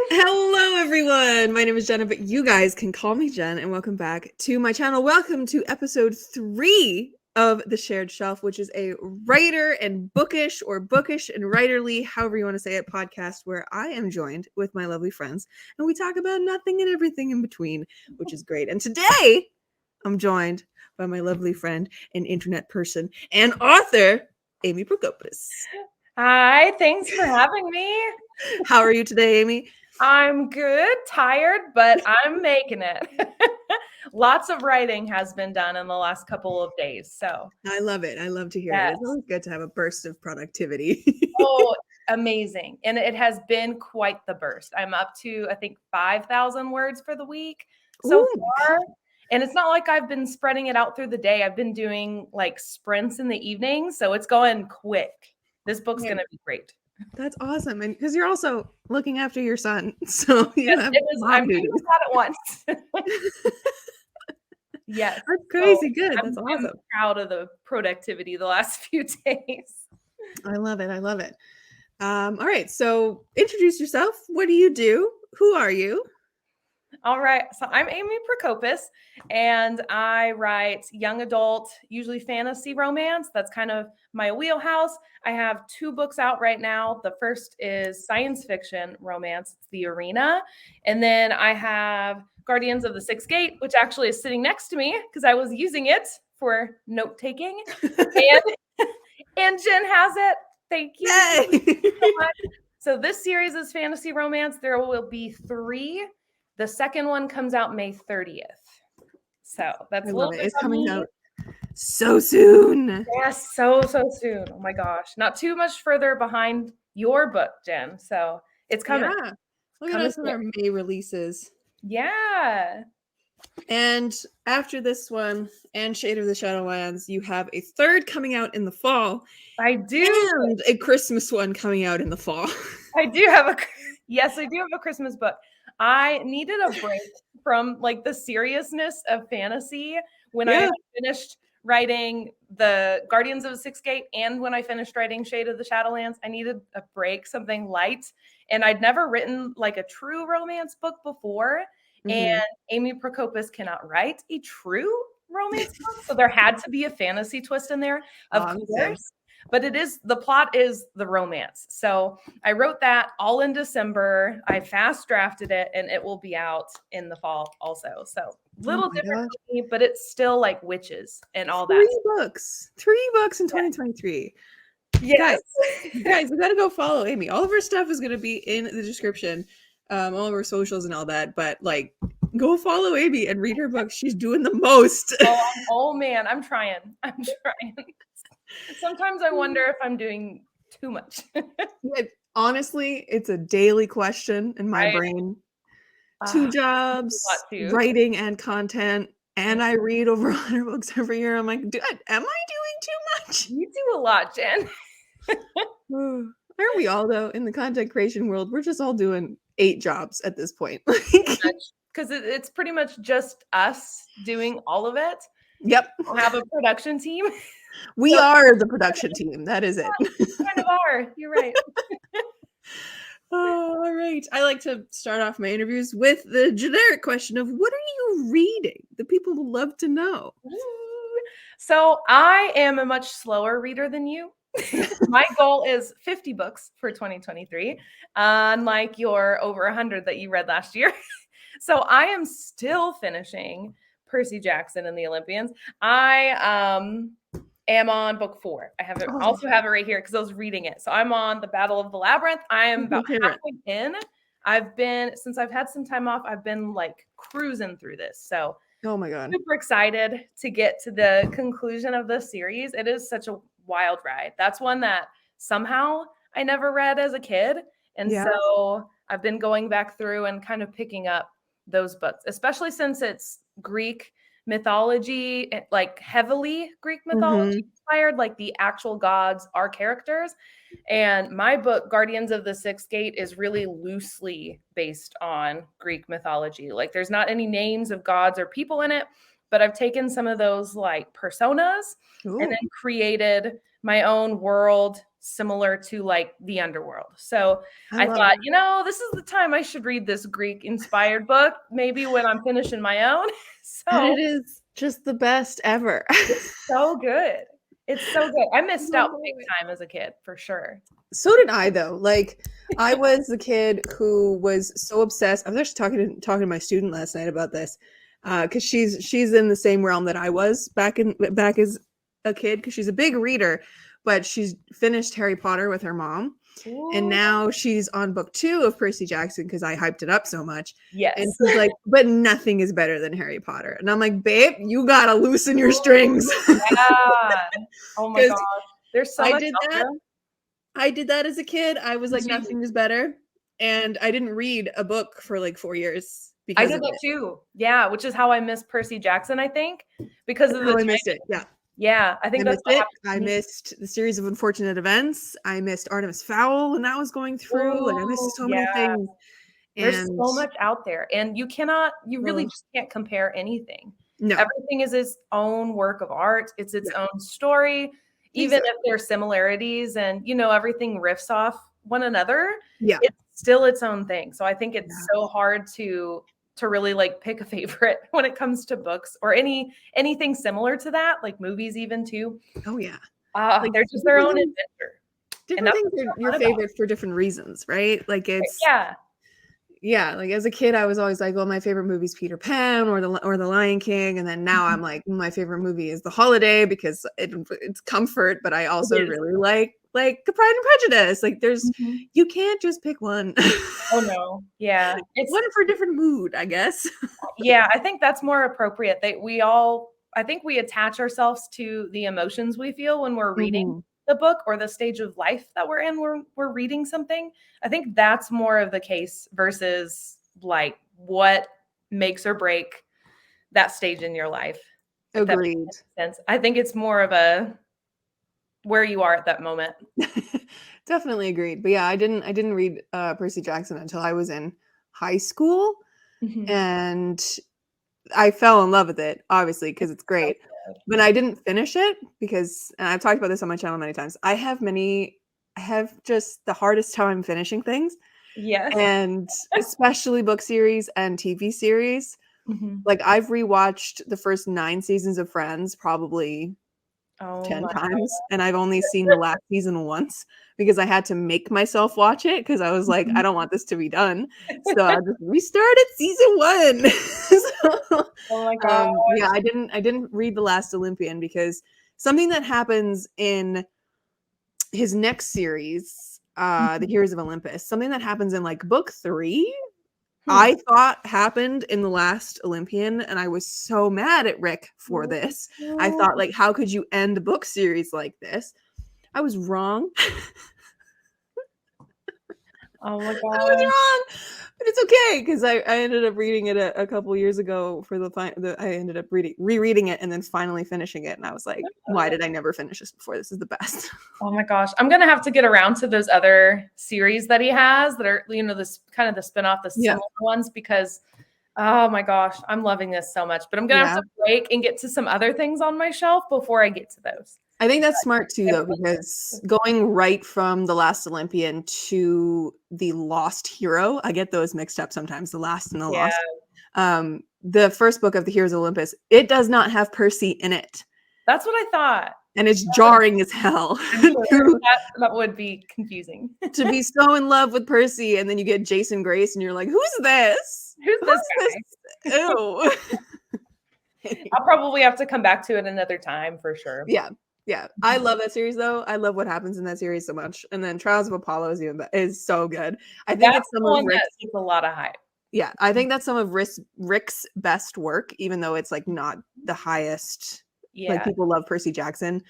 Hello, everyone. My name is Jenna, but you guys can call me Jen, and welcome back to my channel. Welcome to episode 3 of The Shared Shelf, which is a writer and bookish or bookish and writerly, however you want to say it, podcast where I am joined with my lovely friends, and we talk about nothing and everything in between, which is great. And today, I'm joined by my lovely friend and internet person and author, Amy Prokopis. Hi, thanks for having me. How are you today, Amy? I'm good, tired, but I'm making it. Lots of writing has been done in the last couple of days. So I love it. I love to hear it. yes. It's always good to have a burst of productivity. Oh, amazing. And it has been quite the burst. I'm up to, I think, 5,000 words for the week so Ooh. far. And it's not like I've been spreading it out through the day. I've been doing like sprints in the evening. So it's going quick. This book's going to be great. That's awesome. And because you're also looking after your son. So you have I'm duties. doing that at once. Yes. That's crazy good. That's I'm awesome. proud of the productivity the last few days. I love it. I love it. All right. So introduce yourself. What do you do? Who are you? All right. So I'm Amy Prokopis, and I write young adult, usually fantasy romance. That's kind of my wheelhouse. I have 2 books out right now. The first is science fiction romance. It's The Arena. And then I have Guardians of the Sixth Gate, which actually is sitting next to me because I was using it for note taking. And Jenn has it. Thank you so much. So this series is fantasy romance. There will be 3. The second one comes out May 30th. So that's a little bit. It's coming out so soon. Yes, so soon. Oh my gosh. Not too much further behind your book, Jenn. So it's coming. Yeah. Look at us with our May releases. Yeah. And after this one and Shade of the Shadowlands, you have a 3rd coming out in the fall. I do. And a Christmas one coming out in the fall. I do have a Christmas book. I needed a break from like the seriousness of fantasy when I finished writing the Guardians of the Sixth Gate and when I finished writing Shade of the Shadowlands. I needed a break, something light. And I'd never written like a true romance book before. And Amy Prokopis cannot write a true romance book. So there had to be a fantasy twist in there, of course. But the plot is the romance. So I wrote that all in December. I fast drafted it and it will be out in the fall also. So little different for me, but it's still like witches and all that. 3 books in 2023. Yes. Guys, we got to go follow Amy. All of her stuff is going to be in the description. All of her socials and all that, but like go follow Amy and read her books. She's doing the most. Oh man, I'm trying. Sometimes I wonder if I'm doing too much. Honestly, it's a daily question in my brain. 2 jobs, writing and content, and I read over 100 books every year. I'm like, am I doing too much? You do a lot, Jenn. Aren't we all, though, in the content creation world? We're just all doing 8 jobs at this point. Because it's pretty much just us doing all of it. Yep. We'll have a production team. We are the production team. That is it. We kind of are. You're right. Oh, all right. I like to start off my interviews with the generic question of what are you reading? The people will love to know. So I am a much slower reader than you. My goal is 50 books for 2023, unlike your over 100 that you read last year. So I am still finishing Percy Jackson and the Olympians. I am on book 4. I also have it right here because I was reading it. So I'm on the Battle of the Labyrinth. I am about halfway in. Since I've had some time off, I've been like cruising through this. So oh my God, super excited to get to the conclusion of this series. It is such a wild ride. That's one that somehow I never read as a kid. And so I've been going back through and kind of picking up those books, especially since it's Greek mythology, like heavily Greek mythology inspired, like the actual gods are characters. And my book, Guardians of the Sixth Gate, is really loosely based on Greek mythology. Like there's not any names of gods or people in it, but I've taken some of those like personas and then created my own world similar to like the underworld. So I love thought, that. you know, this is the time I should read this Greek inspired book, maybe when I'm finishing my own. And So it is just the best ever. it's so good. It's so good. I missed out No big way. time as a kid, for sure. So did I, though. Like, I was the kid who was so obsessed. I was actually talking to my student last night about this, because she's in the same realm that I was back as a kid, because she's a big reader, but she's finished Harry Potter with her mom, and Ooh, now she's on book 2 of Percy Jackson because I hyped it up so much. And yes. she's like, but nothing is better than Harry Potter. And I'm like, babe, you gotta loosen your strings. Yeah. Oh my Because gosh. There's so I much did out that. there. I did that as a kid. I was Did like, you? nothing is better. And I didn't read a book for like 4 years I because did of that it. too. Yeah, which is how I missed Percy Jackson, I think, because of the How I missed it. timing. Yeah. Yeah, I I think that's missed what it. happened to I me. missed the series of unfortunate events. I missed Artemis Fowl when that was going through. Like I Oh, missed so many yeah. things. There's And so much out there, and you really ugh, just can't compare anything. no. Everything is its own work of art. It's its Yeah. own story, even if Exactly. there's similarities and, everything riffs off one another, Yeah. it's still its own thing. So I think it's Yeah. so hard to really like pick a favorite when it comes to books or anything similar to that, like movies even too. Oh yeah. Like They're just their own adventure. And different that's things what's are so your fun about favorite for different reasons, right? Like it. it's Yeah. yeah, like as a kid, I was always like, well, my favorite movie is Peter Pan or the Lion King, and then now I'm like, my favorite movie is The Holiday because it's comfort, but I It also is. really like The Pride and Prejudice. Like, Mhm. you can't just pick one. Oh, no. Yeah. It's One for a different mood, I guess. yeah, I think that's more appropriate. I think we attach ourselves to the emotions we feel when we're reading Mhm. the book or the stage of life that we're in where we're reading something. I think that's more of the case versus like what makes or break that stage in your life, if that makes Agreed. any sense. I think it's more of a where you are at that moment. Definitely agreed. But yeah, I didn't read Percy Jackson until I was in high school, Mhm. and I fell in love with it, obviously, because it's So great. good. But I didn't finish it because and I've talked about this on my channel many times. I have just the hardest time finishing things, Yes. and especially book series and TV series. Mhm. Like, I've rewatched the first 9 seasons of Friends probably Oh 10 my times, and I've only seen the last season once because I had to make myself watch it because I was like, "I Mhm. don't want this to be done." So I just restarted season 1. So, Oh my god. yeah, I didn't read The Last Olympian because something that happens in his next series, The Mhm. Heroes of Olympus, something that happens in, like, book 3, Hmm. I thought happened in The Last Olympian, and I was so mad at Rick for this. I Ooh. thought, like, "How could you end a book series like this?" I was wrong. Oh my I was god. wrong, but it's okay because I ended up reading it a couple years ago for I ended up rereading it and then finally finishing it, and I was like, "Why did I never finish this before? This is the best." Oh my gosh. I'm gonna have to get around to those other series that he has that are, this kind of the spin-off, the Yeah, similar ones, because oh my gosh, I'm loving this so much. But I'm gonna have yeah. to break and get to some other things on my shelf before I get to those. I think that's smart too, though, Definitely. because going right from The Last Olympian to The Lost Hero, I get those mixed up sometimes, The Last and The Yeah, Lost. The first book of The Heroes of Olympus, it does not have Percy in it, that's what I thought. and it's jarring as hell I'm sure to that would be confusing. to be so in love with Percy, and then you get Jason Grace, and you're like, "Who's this? Who's this Who's this? guy? Ew." I'll probably have to come back to it another time for sure. Yeah, yeah. I love that series, though. I love what happens in that series so much, and then Trials of Apollo is so good. I think That's it's some the of one that Rick's gets a lot of hype. yeah, I think that's some of Rick's best work, even though it's, like, not the highest like, Yeah. people love Percy Jackson,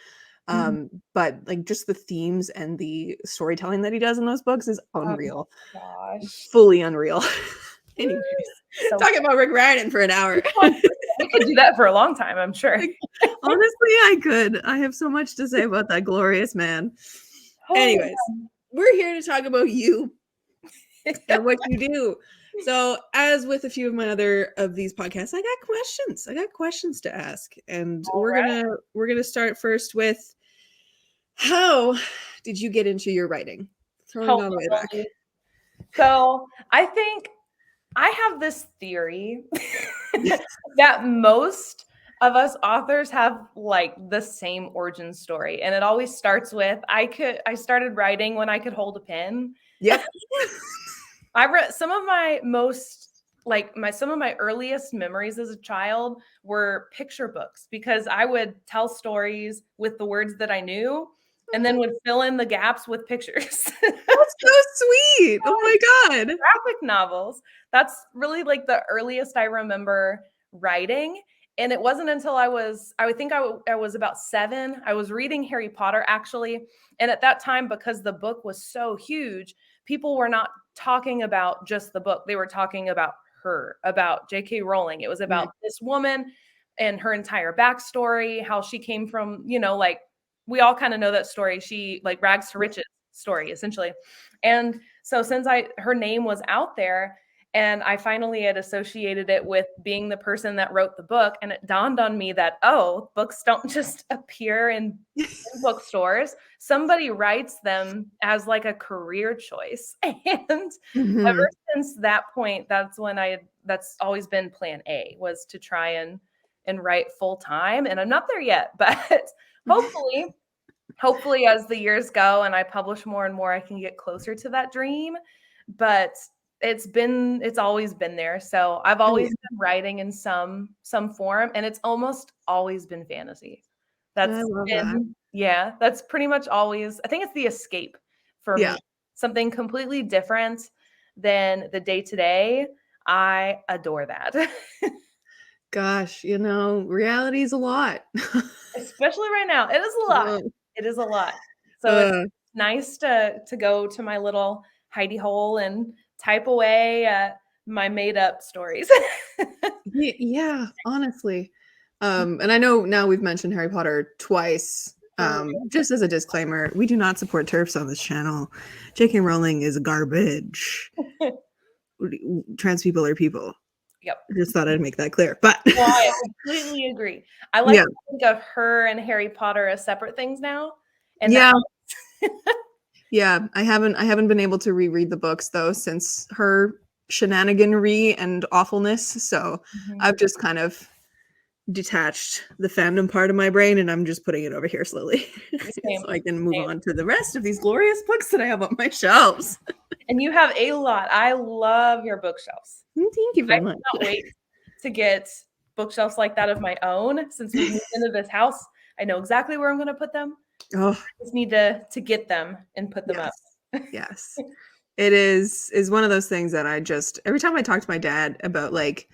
Mhm. but, like, just the themes and the storytelling that he does in those books is Oh unreal. my gosh. Fully unreal. Woo. Anyways, So talking about Rick Riordan for an hour. we could do that for a long time, I'm sure. Like, honestly, I could. I have so much to say about that glorious man. Oh, Anyways, we're here to talk about you and what you do. So, as with a few of my other of these podcasts, I got questions. I got questions to ask, and all right. we're gonna start first with how did you get into your writing? Throwing How all the way back. early? So I think I have this theory that most of us authors have like the same origin story. And it always starts with I started writing when I could hold a pen. Yep. I read some of my most some of my earliest memories as a child were picture books because I would tell stories with the words that I knew and then would fill in the gaps with pictures. That's so sweet. Oh my God. Graphic novels. That's really like the earliest I remember writing. And it wasn't until I was about 7. I was reading Harry Potter actually. And at that time, because the book was so huge, people were not talking about just the book. They were talking about her, about J.K. Rowling. It was about this woman and her entire backstory, how she came from, like we all kind of know that story. She like rags to riches story essentially. And so since her name was out there and I finally had associated it with being the person that wrote the book, and it dawned on me that, oh, books don't just appear in bookstores. Somebody writes them as like a career choice. And ever since that point, that's always been plan A, was to try and write full time. And I'm not there yet, but hopefully as the years go and I publish more and more, I can get closer to that dream. But it's always been there. So I've always been writing in some form, and it's almost always been fantasy. I love that. Yeah, that's pretty much always, I think it's the escape for me. Something completely different than the day-to-day. I adore that. Gosh, reality is a lot. Especially right now. It is a lot. It is a lot. So it's nice to go to my little hidey hole and type away my made up stories. Yeah, honestly. And I know now we've mentioned Harry Potter twice. Just as a disclaimer, we do not support TERFs on this channel. J.K. Rowling is garbage. Trans people are people. Yep. I just thought I'd make that clear. But I completely agree. I like to think of her and Harry Potter as separate things now. And yeah, I haven't been able to reread the books though since her shenaniganry and awfulness. So I've just kind of detached the fandom part of my brain and I'm just putting it over here slowly so I can move on to the rest of these glorious books that I have on my shelves. And you have a lot. I love your bookshelves. Thank you very much. I cannot wait to get bookshelves like that of my own. Since we moved into this house, I know exactly where I'm going to put them. I just need to get them and put them up. Yes. It is one of those things that I just, every time I talk to my dad about like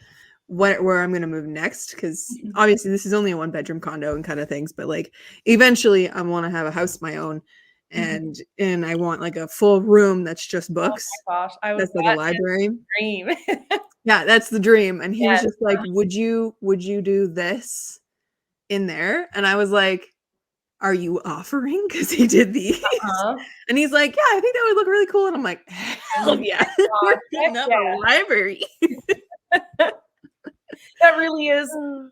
where I'm going to move next, because obviously this is only a 1-bedroom condo and kind of things, but like eventually I want to have a house of my own, and I want like a full room that's just books. Oh my gosh, that's like a library. Dream. Yeah, that's the dream. And he was just like, would you do this in there? And I was like, are you offering? Because he did these. And he's like, yeah, I think that would look really cool. And I'm like, hell yeah, we're putting up a library. That really is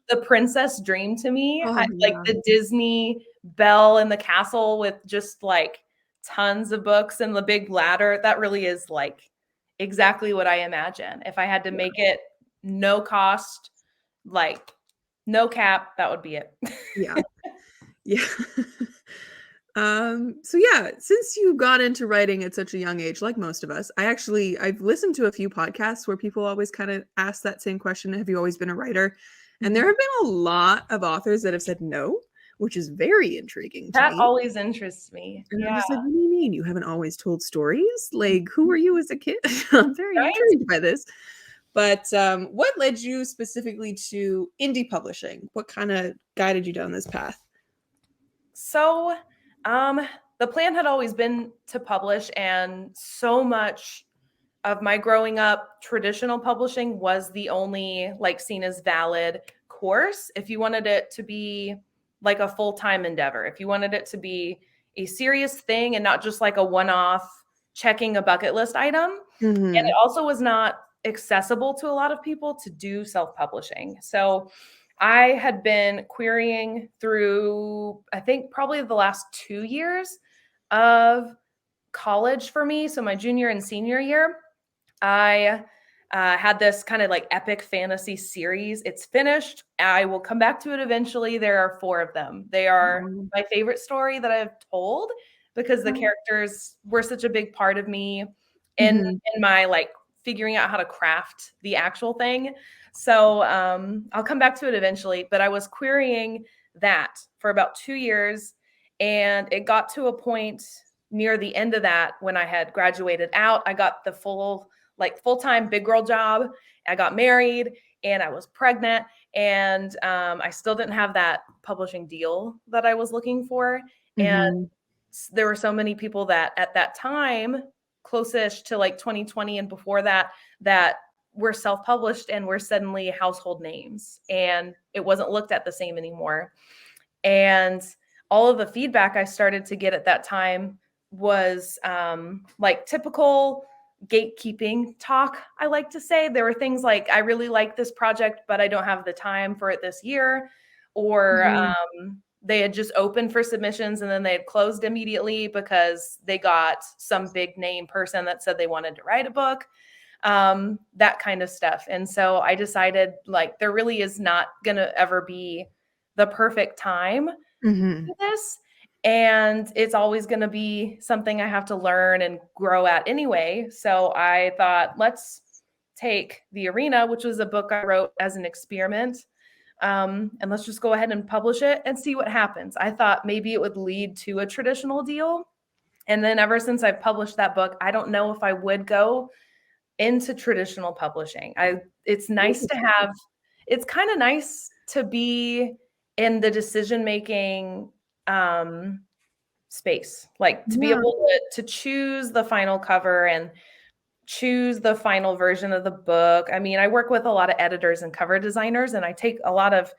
the princess dream to me. Like the Disney Belle in the castle with just like tons of books and the big ladder. That really is like exactly what I imagine. If I had to make it no cost, like no cap, that would be it. Yeah. So yeah, since you got into writing at such a young age, like most of us, I've listened to a few podcasts where people always kind of ask that same question. Have you always been a writer? And there have been a lot of authors that have said no, which is very intriguing to me. That always interests me. And I'm just like, what do you mean? You haven't always told stories? Like, who were you as a kid? I'm very intrigued by this. But what led you specifically to indie publishing? What kind of guided you down this path? So the plan had always been to publish, and so much of my growing up, traditional publishing was the only like seen as valid course. If you wanted it to be like a full-time endeavor, if you wanted it to be a serious thing and not just like a one-off checking a bucket list item. And it also was not accessible to a lot of people to do self-publishing. So I had been querying through, I think probably the last 2 years, of college for me, so my junior and senior year, I had this kind of like epic fantasy series. It's finished. I will come back to it eventually. There are 4 of them. They are my favorite story that I've told because the characters were such a big part of me in my like figuring out how to craft the actual thing. So I'll come back to it eventually. But I was querying that for about 2 years, and it got to a point near the end of that when I had graduated out. I got the full-time big girl job. I got married and I was pregnant, and I still didn't have that publishing deal that I was looking for. And there were so many people that at that time, closest to like 2020 and before that, that were self-published and were suddenly household names, and it wasn't looked at the same anymore. And all of the feedback I started to get at that time was like typical gatekeeping talk, I like to say. There were things like, I really like this project, but I don't have the time for it this year. Or they had just opened for submissions and then they had closed immediately because they got some big name person that said they wanted to write a book, that kind of stuff. And so I decided, like, there really is not going to ever be the perfect time for this. And it's always going to be something I have to learn and grow at anyway. So I thought, let's take The Arena, which was a book I wrote as an experiment, and let's just go ahead and publish it and see what happens. I thought maybe it would lead to a traditional deal. And then ever since I've published that book, I don't know if I would go into traditional publishing. It's nice to have, it's kind of nice to be in the decision-making space, like to be able to choose the final cover and choose the final version of the book. I mean, I work with a lot of editors and cover designers, and I take a lot of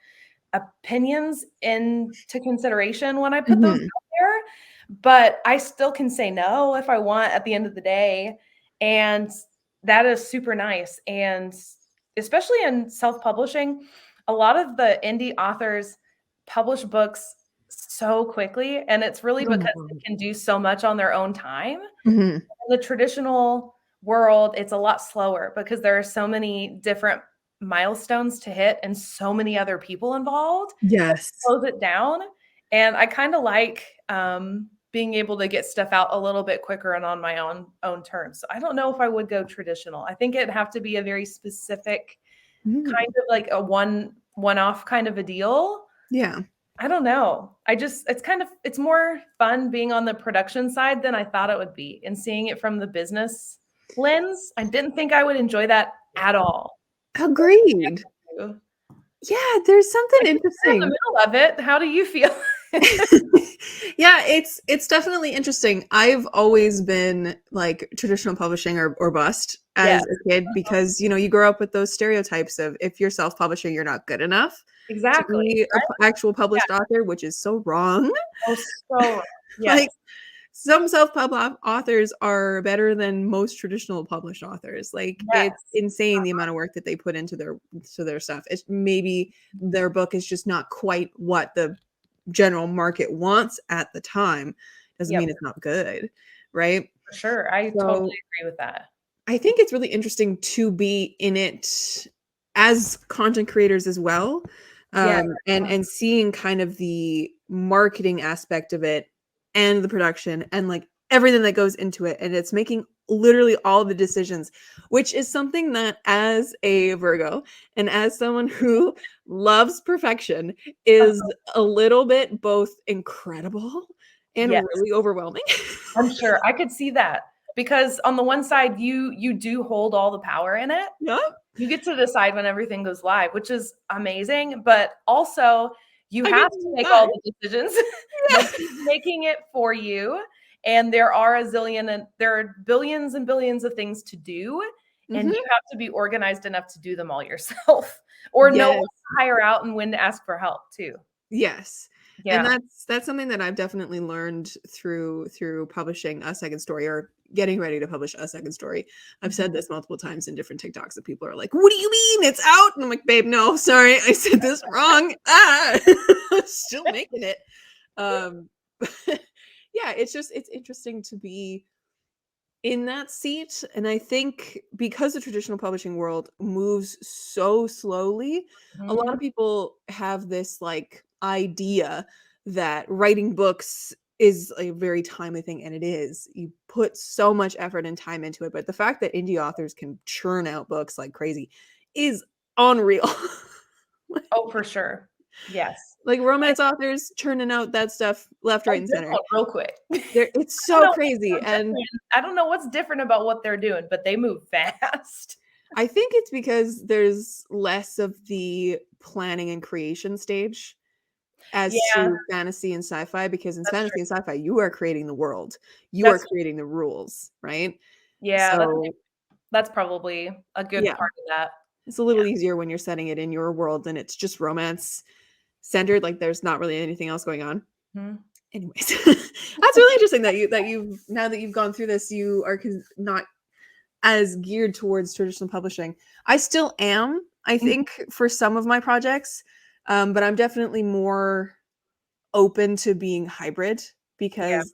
opinions into consideration when I put those out there, but I still can say no if I want at the end of the day. And that is super nice. And especially in self-publishing, a lot of the indie authors publish books so quickly, and it's really because they can do so much on their own time. In the traditional world, it's a lot slower because there are so many different milestones to hit and so many other people involved. Yes. Slows it down. And I kind of like being able to get stuff out a little bit quicker and on my own terms. So I don't know if I would go traditional. I think it'd have to be a very specific kind of like a one-off kind of a deal. Yeah. I don't know. It's more fun being on the production side than I thought it would be, and seeing it from the business lens. I didn't think I would enjoy that at all. Agreed. Yeah, there's something interesting in the middle of it. How do you feel? Yeah, it's definitely interesting. I've always been like traditional publishing or bust as a kid, because you grow up with those stereotypes of, if you're self-publishing, you're not good enough to be an actual published author, which is so wrong. Oh, so wrong. Yes. Like, some self-pub authors are better than most traditional published authors. Like, it's insane the amount of work that they put into their stuff. It's maybe their book is just not quite what the general market wants at the time. Doesn't mean it's not good, right? For sure. I totally agree with that. I think it's really interesting to be in it as content creators as well. And seeing kind of the marketing aspect of it and the production and like everything that goes into it. And it's making literally all the decisions, which is something that, as a Virgo and as someone who loves perfection, is a little bit both incredible and really overwhelming. I'm sure. I could see that, because on the one side, you do hold all the power in it. Yep. You get to decide when everything goes live, which is amazing. But also, you have to make all the decisions. Nobody's making it for you. And there are there are billions and billions of things to do. And you have to be organized enough to do them all yourself, or know when to hire out and when to ask for help too. Yes. Yeah. And that's something that I've definitely learned through publishing a second story, or getting ready to publish a second story. I've said this multiple times in different TikToks that people are like, "What do you mean it's out?" And I'm like, "Babe, no, sorry, I said this wrong. Still making it." yeah, it's interesting to be in that seat. And I think because the traditional publishing world moves so slowly, a lot of Mhm. people have this like idea that writing books is a very timely thing, and it is. You put so much effort and time into it, but the fact that indie authors can churn out books like crazy is unreal. Oh, for sure. Yes. Like romance authors churning out that stuff left, right, Oh, and this center. one real quick. It's I don't so know what's crazy, so and different. I don't know what's different about what they're doing, but they move fast. I think it's because there's less of the planning and creation stage as Yeah, to fantasy and sci-fi, because in that's true. fantasy and sci-fi, you are creating the world. You are That's creating the rules, right? yeah, So, that's probably a good yeah, part of that. it's a little easier when you're setting it in your world and it's just romance centered, like there's not really anything else going on. Mhm. Anyways, that's really interesting that you've now that you've gone through this, you are not as geared towards traditional publishing. I still am, I Mhm. think, for some of my projects, but I'm definitely more open to being hybrid Yeah. because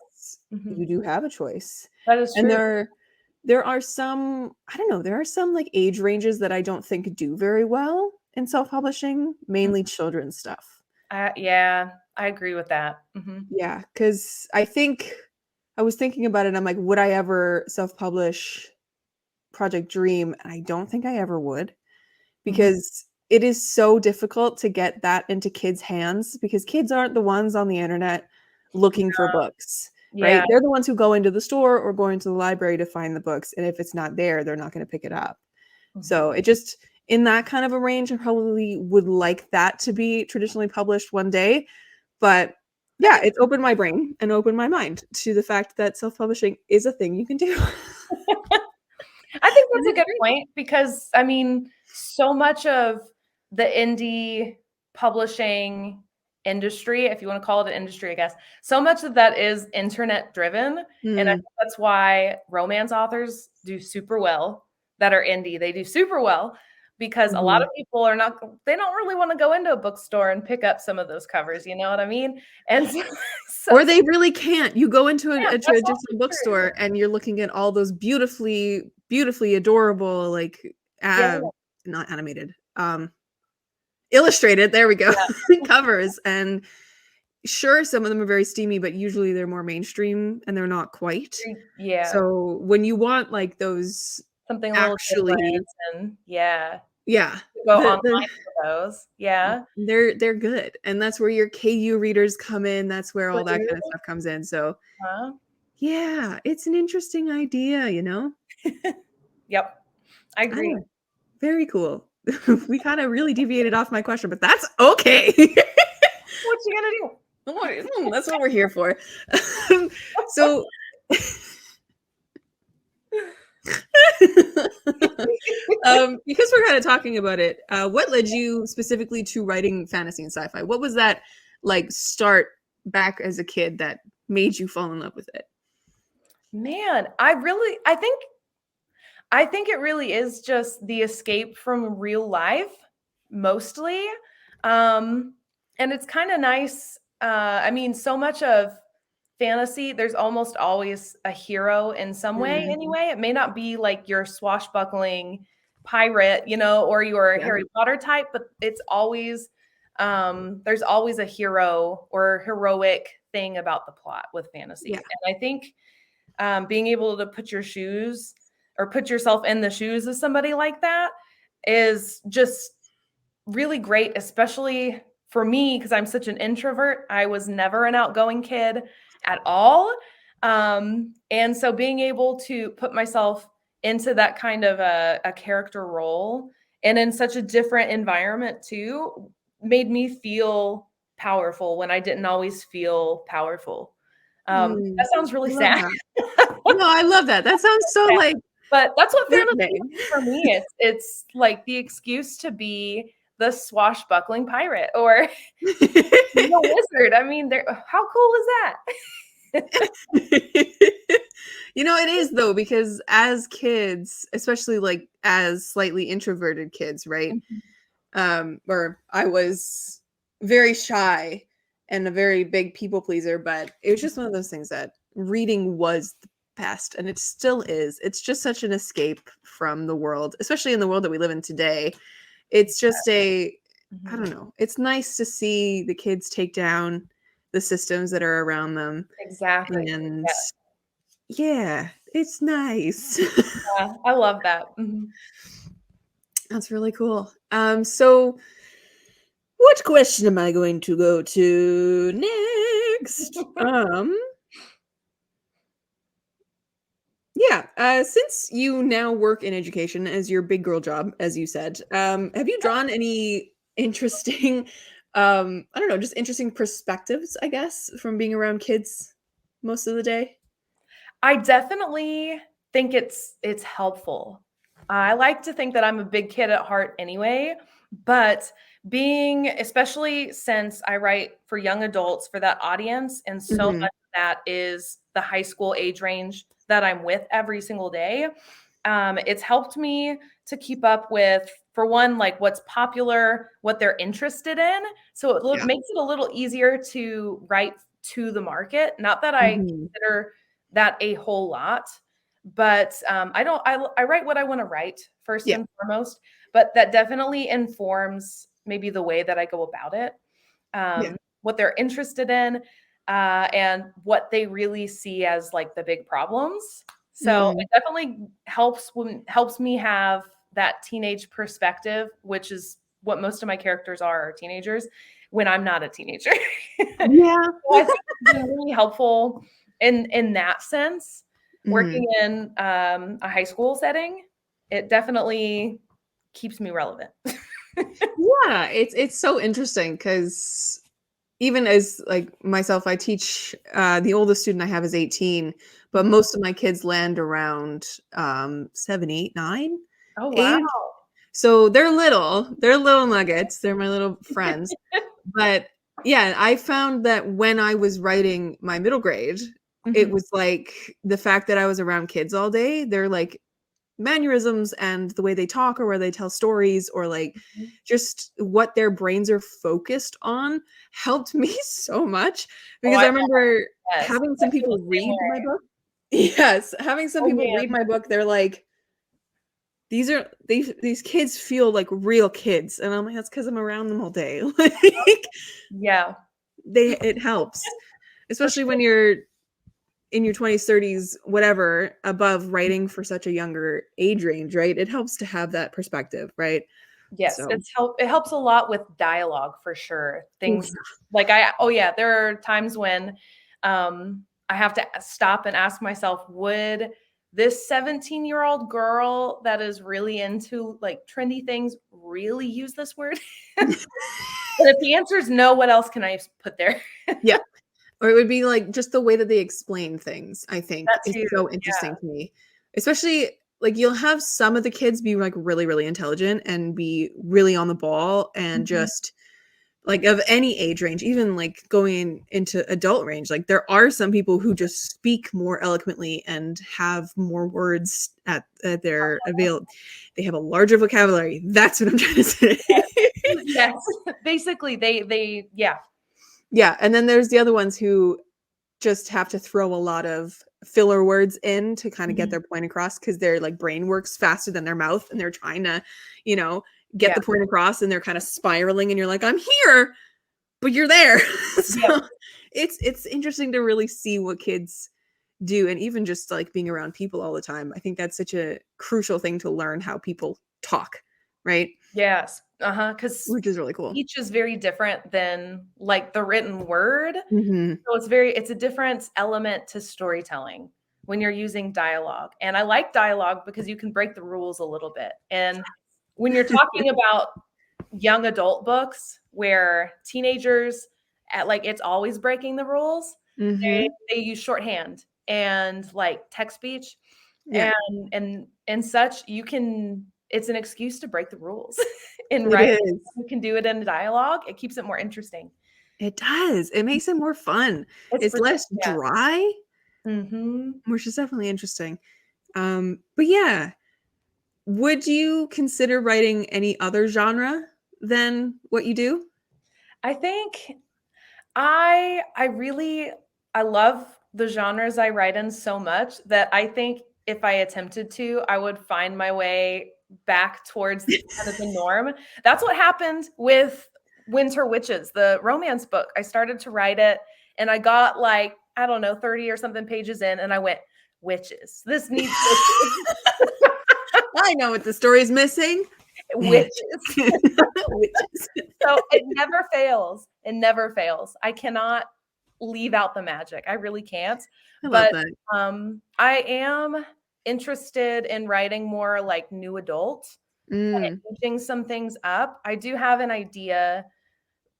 Mhm. you do have a choice. That is And true. there are some, I don't know, there are some like age ranges that I don't think do very well in self-publishing, Mhm. mainly children's stuff. Yeah, I agree with that. Mhm. Yeah, because I think I was thinking about it. I'm like, would I ever self-publish Project Dream? And I don't think I ever would, Mhm. because it is so difficult to get that into kids' hands, because kids aren't the ones on the internet looking for books, Yeah. right? They're the ones who go into the store or go into the library to find the books. And if it's not there, they're not going to pick it up. Mhm. So it just, in that kind of a range, I probably would like that to be traditionally published one day. But I yeah, think it's opened my brain and opened my mind to the fact that self-publishing is a thing you can do. I think And that's a it's good great. point because, I mean, so much of the indie publishing industry, if you wanna call it an industry, I guess, so much of that is internet driven, and I Hmm. think that's why romance authors do super well that are indie. They do super well because a lot Mhm. of people are not they don't really wanna go into a bookstore and pick up some of those covers, you know what I mean? And so Or so they really can't. You go into yeah, a that's also traditional true. bookstore and you're looking at all those beautifully, beautifully adorable, like, Yeah, not animated, illustrated, there we go, yeah, covers. And sure, some of them are very steamy, but usually they're more mainstream and they're not quite. yeah. So when you want like those Something a little different actually, and yeah, yeah, go the online the for those. Yeah. they're good. And that's where your KU readers come in. That's where all that kind of Woohoo. stuff comes in. So Huh? yeah, it's an interesting idea, you know? Yep, I I don't agree. know. Very cool. We kinda really deviated off my question, but that's okay. What you gonna do? That's what we're here for. So because we're kinda talking about it, what led you specifically to writing fantasy and sci-fi? What was that, like, start back as a kid that made you fall in love with it? Man, I think it really is just the escape from real life, mostly. Um, and it's kinda nice, I mean, so much of fantasy, there's almost always a hero in some way Mm, anyway. It may not be like your swashbuckling pirate, you know, or your yeah, Harry Potter type, but it's always there's always a hero or heroic thing about the plot with yeah. fantasy. And I think being able to put your shoes or put yourself in the shoes of somebody like that is just really great, especially for me because I'm such an introvert. I was never an outgoing kid at all. And so being able to put myself into that kind of a character role and in such a different environment too made me feel powerful when I didn't always feel powerful. Mm, That sounds I really love sad. that. No, I love that. That sounds so, like, But that's what fantasy heartening. is for me. It's like the excuse to be the swashbuckling pirate or the wizard. I mean, there how cool is that? You know, it is though, because as kids, especially like as slightly introverted kids, right? Mhm. Or I was very shy and a very big people pleaser, but it was just one of those things that reading was the best, and it still is. It's just such an escape from the world, especially in the world that we live in today. It's just I don't know. It's nice to see the kids take down the systems that are around them. Exactly. And Yeah. yeah, it's nice. Yeah, I love that. That's really cool. So what question am I going to go to next? Yeah, since you now work in education as your big girl job, as you said, have you drawn any interesting, I don't know, just interesting perspectives, I guess, from being around kids most of the day? I definitely think it's helpful. I like to think that I'm a big kid at heart anyway, but being especially since I write for young adults for that audience, and so much Mhm. of that is the high school age range that I'm with every single day. It's helped me to keep up with, for one, like what's popular, what they're interested in. So Yeah. makes it a little easier to write to the market. Not that I Mhm. consider that a whole lot, but I don't. I write what I want to write first Yeah. and foremost, but that definitely informs maybe the way that I go about it, Yeah. what they're interested in, and what they really see as like the big problems. So Mm. it definitely helps me have that teenage perspective, which is what most of my characters are teenagers when I'm not a teenager. Yeah. So I think it's been really helpful in that sense. Mhm. Working in a high school setting, it definitely keeps me relevant. Yeah, it's so interesting because even as like myself, I teach the oldest student I have is 18, but Mhm. most of my kids land around 7, 8, 9 Oh wow. age. So they're little nuggets. They're my little friends. But yeah, I found that when I was writing my middle grade, it Mhm. was like the fact that I was around kids all day, they're like mannerisms and the way they talk or where they tell stories or like Mhm. just what their brains are focused on helped me so much Oh, because I remember yes. having I some feel people the same read my way. book. Yes, having some Oh people read man. my book, they're like, these kids feel like real kids. And I'm like, that's because I'm around them all day. Like Yeah, it helps. for Especially when sure. you're in your 20s, 30s, whatever, above writing for such a younger age range, right? It helps to have that perspective, right? Yes, So, it helps a lot with dialogue for sure. ooh, Things like oh yeah, there are times when I have to stop and ask myself, would this 17-year-old girl that is really into like trendy things really use this word? And if the answer is no, what else can I put there? yeah. Or it would be like just the way that they explain things, I think, That is too. so Yeah. interesting to me. Especially like you'll have some of the kids be like really, really intelligent and be really on the ball and Mhm. just like of any age range, even like going into adult range. Like there are some people who just speak more eloquently and have more words at their avail. They have a larger vocabulary. That's what I'm trying to say. Yes. Basically, they yeah. Yeah, and then there's the other ones who just have to throw a lot of filler words in to kind of get Mhm. their point across because their like brain works faster than their mouth and they're trying to, you know, get Yeah. the point across and they're kind of spiraling and you're like, I'm here, but you're there. Yep. So it's interesting to really see what kids do and even just like being around people all the time. I think that's such a crucial thing to learn how people talk, right? Yes. Uh-huh. Because Which is really cool. speech is very different than like the written word. Mhm. So it's a different element to storytelling when you're using dialogue. And I like dialogue because you can break the rules a little bit. And when you're talking about young adult books where teenagers at like it's always breaking the rules, Mhm. they use shorthand and like text speech Yeah, and such. You can it's an excuse to break the rules in it writing. is. You can do it in dialogue. It keeps it more interesting. It does. It makes it more fun. It's It's for less yeah. dry, Mhm. which is definitely interesting. But yeah, would you consider writing any other genre than what you do? I think I love the genres I write in so much that I think if I attempted to, I would find my way back towards kind of the norm. That's what happened with Winter Witches, the romance book. I started to write it and I got like, I don't know, 30 or something pages in and I went, witches. This needs witches. I know what the story's missing. Witches. Witches. So it never fails. It never fails. I cannot leave out the magic. I really can't. I love But that. I am interested in writing more like new adult, changing some things up. I do have an idea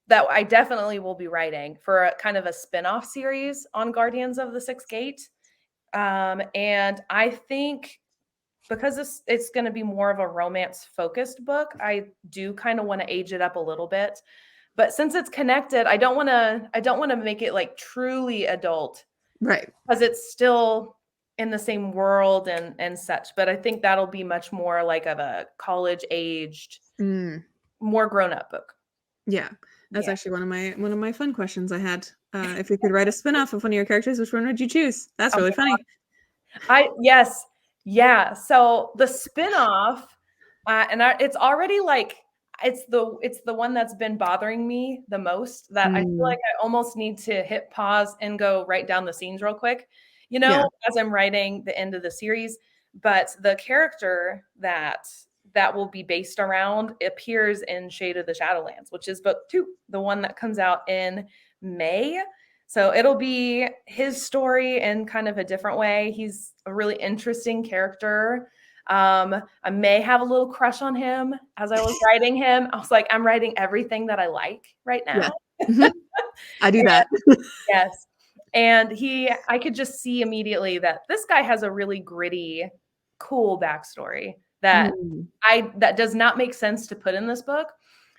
that I definitely will be writing for a kind of a spin-off series on Guardians of the Sixth Gate. And I think because it's going to be more of a romance focused book, I do kind of want to age it up a little bit. But since it's connected, I don't want to make it like truly adult. Right. Because it's still in the same world and such. But I think that'll be much more like of a college aged, more grown up book. Yeah. That's actually one of my fun questions I had. If you could write a spin-off of one of your characters, which one would you choose? That's really funny. Yes. Yeah. So the spin-off, it's already like it's the one that's been bothering me the most, that I feel like I almost need to hit pause and go write down the scenes real quick, as I'm writing the end of the series. But the character that will be based around appears in Shade of the Shadowlands, which is book 2, the one that comes out in May. So it'll be his story in kind of a different way. He's a really interesting character. I may have a little crush on him as I was writing him. I was like, I'm writing everything that I like right now. Yeah. I do that. Yes. And I could just see immediately that this guy has a really gritty, cool backstory that does not make sense to put in this book.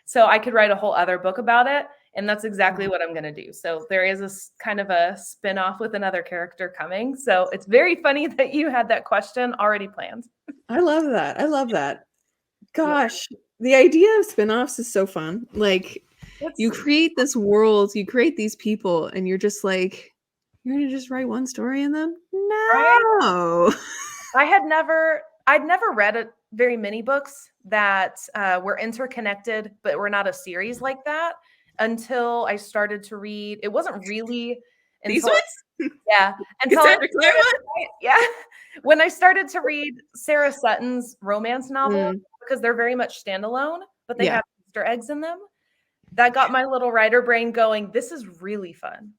So I could write a whole other book about it. And that's exactly what I'm going to do. So there is a kind of a spin-off with another character coming. So it's very funny that you had that question already planned. I love that. I love that. Gosh, the idea of spin-offs is so fun. Like, you create this world, you create these people, and you're just like, you're going to just write one story in them? No. Right? I'd never read very many books that were interconnected, but were not a series like that until I started to read. It wasn't really These ones? Yeah. When I started to read Sarah Sutton's romance novel, because they're very much standalone, but they have Easter eggs in them, that got my little writer brain going, this is really fun.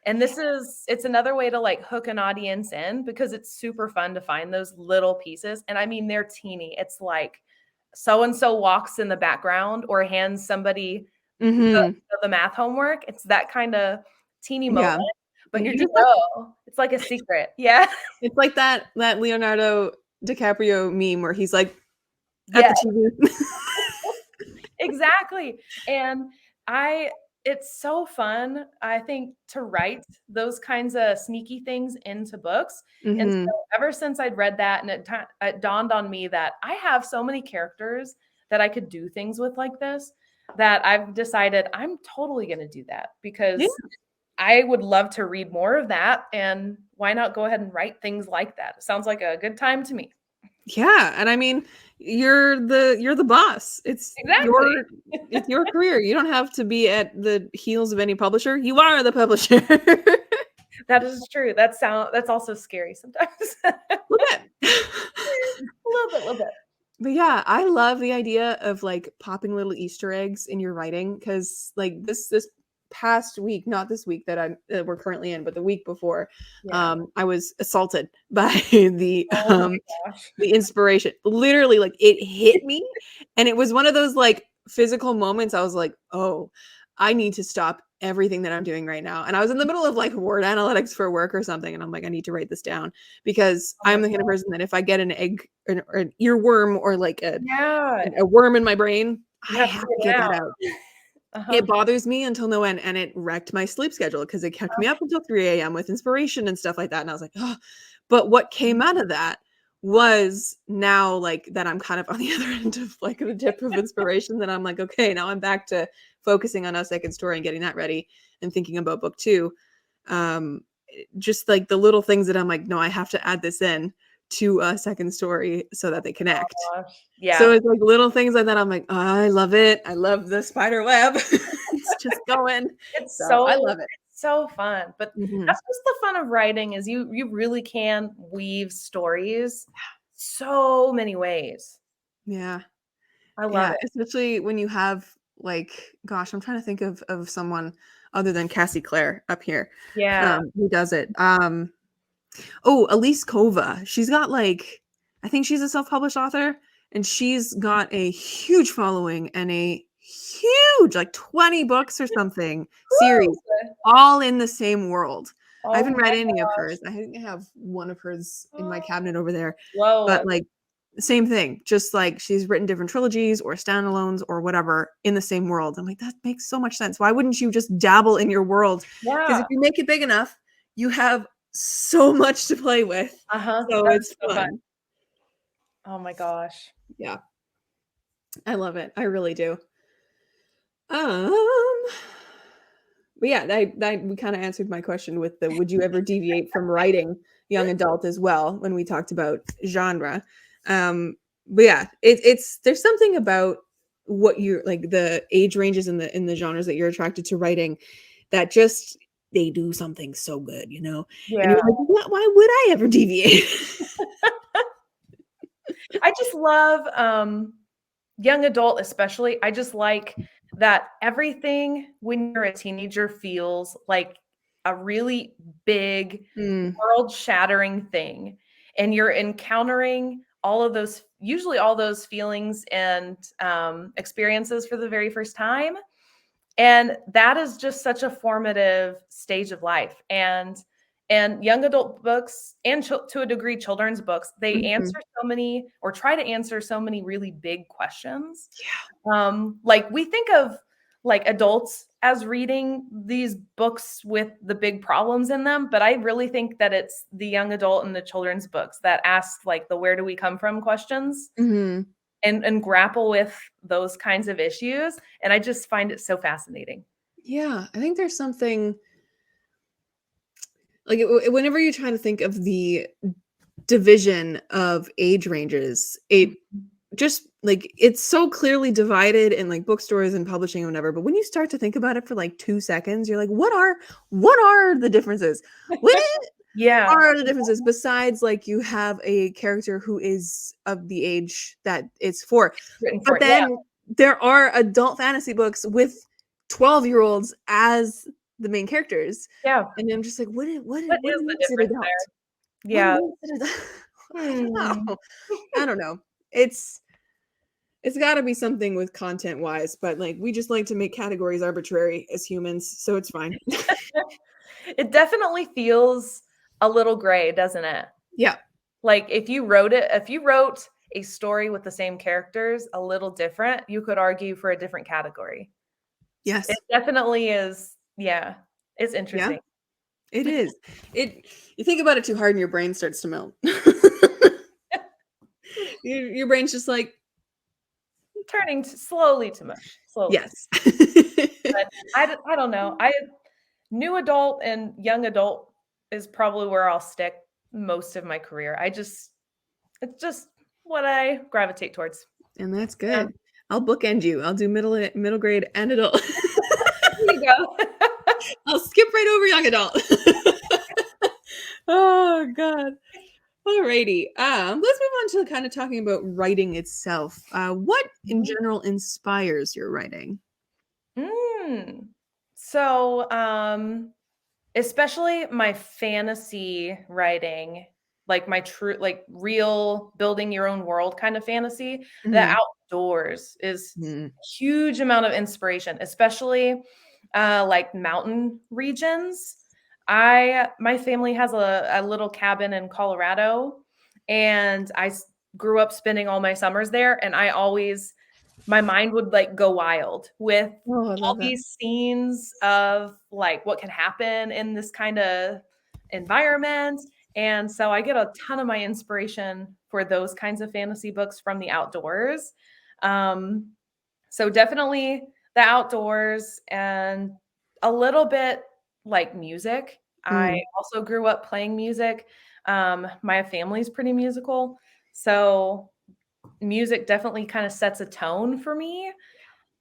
And it's another way to like hook an audience in, because it's super fun to find those little pieces. And I mean, they're teeny. It's like so-and-so walks in the background or hands somebody the math homework. It's that kind of teeny moment. But you're just it's like a secret. Yeah. It's like that Leonardo DiCaprio meme where he's like at the TV. Exactly. And it's so fun, I think, to write those kinds of sneaky things into books. And so ever since I'd read that, and it dawned on me that I have so many characters that I could do things with like this, that I've decided I'm totally going to do that, because I would love to read more of that. And why not go ahead and write things like that? It sounds like a good time to me. Yeah. And I mean, you're the boss. It's your career. You don't have to be at the heels of any publisher. You are the publisher. That is true. That's also scary sometimes. A little bit. But yeah, I love the idea of like popping little Easter eggs in your writing, because like this past week, not this week that we're currently in, but the week before, I was assaulted by the inspiration. Literally, like, it hit me, and it was one of those like physical moments. I was like, oh, I need to stop everything that I'm doing right now. And I was in the middle of like word analytics for work or something, and I'm like, I need to write this down, because I'm the kind of person that if I get an egg or an earworm or like a worm in my brain, I have to get that out. It bothers me until no end, and it wrecked my sleep schedule, because it kept me up until 3 a.m. with inspiration and stuff like that. And I was like, oh, but what came out of that was now like that I'm kind of on the other end of like the dip of inspiration, that I'm like, okay, now I'm back to focusing on a second story and getting that ready and thinking about book 2. Just like the little things that I'm like, no, I have to add this in to a second story so that they connect. Gosh. So Yeah. it's like little things like that. I'm like, oh, I love it. I love the spider web. It's just going. It's So I love it. so fun. But Mhm. that's just the fun of writing is you really can weave stories so many ways. Yeah. I love Yeah. it. Especially when you have like, gosh, I'm trying to think of someone other than Cassie Clare up here, Yeah. who does it. Oh, Elise Kova. She's got like, I think she's a self-published author, and she's got a huge following and a huge, like 20 books or something series, Woo! all in the same world. I Oh haven't read my any of gosh. hers. I think I have one of hers in my cabinet over there. But Whoa. like same thing, just like she's written different trilogies or standalones or whatever in the same world. I'm like, that makes so much sense. Why wouldn't you just dabble in your world? Because Yeah. if you make it big enough, you have so much to play with. Uh-huh. So That's it's so fun. fun. Oh my gosh. Yeah. I love it. I really do. Um, but yeah, that we kind of answered my question with the would you ever deviate from writing young adult as well when we talked about genre. But yeah, it's there's something about what you're like the age ranges in the genres that you're attracted to writing that just they do something so good, you know? And Yeah. you're like, why would I ever deviate? I just love young adult especially. I just like that everything when you're a teenager feels like a really big Mm, world-shattering thing, and you're encountering all of those usually all those feelings and, experiences for the very first time, and that is just such a formative stage of life, and young adult books and to a degree children's books, they mhm. answer so many or try to answer so many really big questions. Like we think of like adults as reading these books with the big problems in them, but I really think that it's the young adult and the children's books that ask like the where do we come from questions Mhm. and grapple with those kinds of issues. And I just find it so fascinating. Yeah, I think there's something like whenever you're trying to think of the division of age ranges, it just like it's so clearly divided in like bookstores and publishing and whatever. But when you start to think about it for like 2 seconds, you're like, what are the differences? What Yeah. are the differences besides like you have a character who is of the age that it's for? Written for But it. Yeah. then there are adult fantasy books with 12-year-olds as the main characters. Yeah. And I'm just like, What what is the makes it difference adult? there? What Yeah. makes it adult? I don't Hmm. know. I don't know. It's gotta be something with content wise, but like we just like to make categories arbitrary as humans, so it's fine. It definitely feels a little gray, doesn't it? Yeah. Like if you wrote a story with the same characters a little different, you could argue for a different category. It Yes. definitely is. Yeah. It's Yeah. interesting. It is. It you think about it too hard and your brain starts to melt. Your brain's just like, Turning slowly to mush, slowly. yes. But I don't know. I new adult and young adult is probably where I'll stick most of my career. It's just what I gravitate towards. And that's Yeah. good. I'll bookend you. I'll do middle grade and adult. There you go. I'll skip right over young adult. Oh god. Alrighty. Let's move on to kind of talking about writing itself. What in Mhm. general inspires your writing? Mm. So, especially my fantasy writing, like my true, like real building your own world kind of fantasy, the Mhm. outdoors is Mm. a huge amount of inspiration, especially like mountain regions. My family has a little cabin in Colorado, and grew up spending all my summers there, and I always my mind would like go wild with Oh, I all love that. these scenes of like what can happen in this kind of environment. And so I get a ton of my inspiration for those kinds of fantasy books from the outdoors. So definitely the outdoors and a little bit like music. I Mm, also grew up playing music. My family's pretty musical. So music definitely kind of sets a tone for me.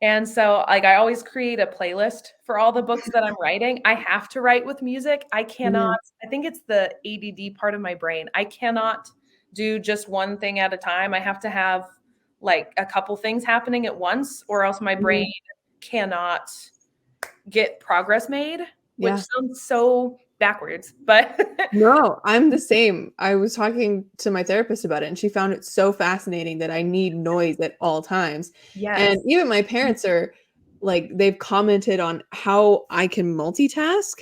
And so, like, I always create a playlist for all the books that I'm writing. I have to write with music. I cannot, mhm, I think it's the ADD part of my brain. I cannot do just one thing at a time. I have to have like a couple things happening at once, or else my brain mhm. cannot get progress made, which Yeah. sounds so backwards, but No, I'm the same. I was talking to my therapist about it, and she found it so fascinating that I need noise at all times. And yes. even my parents are like, they've commented on how I can multitask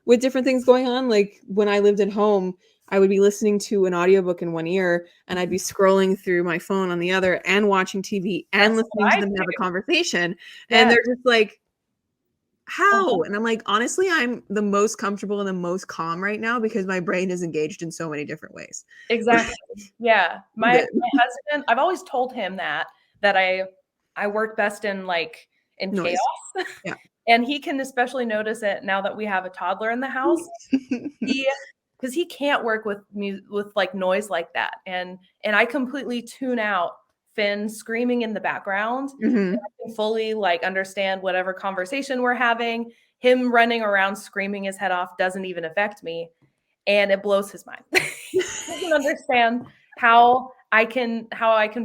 with different things going on. Like when I lived at home, I would be listening to an audiobook in one ear and I'd be scrolling through my phone on the other and watching TV and That's what listening to I them have a do. conversation. And Yes. they're just like, how? Uh-huh. And I'm like, honestly, I'm the most comfortable and the most calm right now because my brain is engaged in so many different ways. Exactly. Yeah. I'm My good. my husband, I've always told him that I work best in like in chaos. Noise. Yeah. And he can especially notice it now that we have a toddler in the house. He because he can't work with with like noise like that. And I completely tune out Finn screaming in the background. Mhm. I can fully like understand whatever conversation we're having. Him running around screaming his head off doesn't even affect me. And it blows his mind. He doesn't understand how I can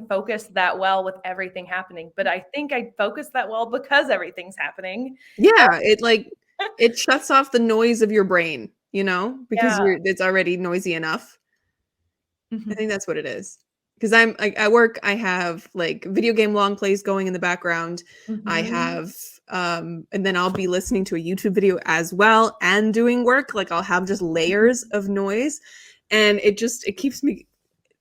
focus that well with everything happening. But I think I focus that well because everything's happening. Yeah, it like it shuts off the noise of your brain, you know, because Yeah. it's already noisy enough. I Mhm. think that's what it is. Because I'm like at work, I have like video game long plays going in the background. I Mhm. have and then I'll be listening to a YouTube video as well and doing work. Like I'll have just layers of noise and it keeps me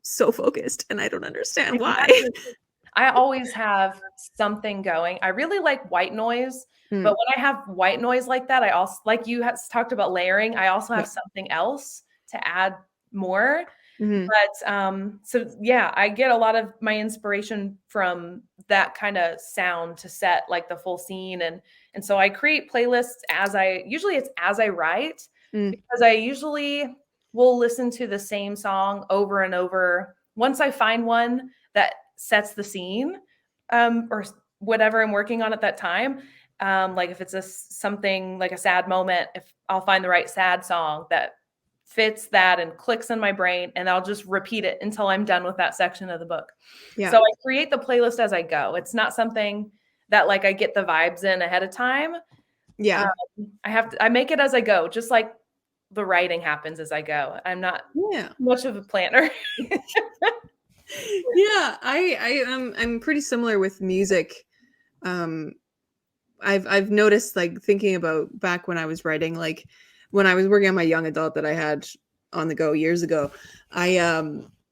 so focused and I don't understand why. Exactly. I always have something going. I really like white noise, but Mm, when I have white noise like that, I also like you talked about layering. I also yeah. have something else to add more. Mhm. But so yeah, I get a lot of my inspiration from that kind of sound to set like the full scene, and so I create playlists as I usually it's as I write, Mm, because I usually will listen to the same song over and over. Once I find one that sets the scene, whatever I'm working on at that time, like if it's something like a sad moment, if I'll find the right sad song that fits that and clicks in my brain, and I'll just repeat it until I'm done with that section of the book. yeah. So I create the playlist as I go. It's not something that like I get the vibes in ahead of time. Yeah. I make it as I go, just like the writing happens as I go. I'm not Yeah. much of a planner. Yeah, I'm pretty similar with music. Um I've noticed like thinking about back when I was writing, like when I was working on my young adult that I had on the go years ago, I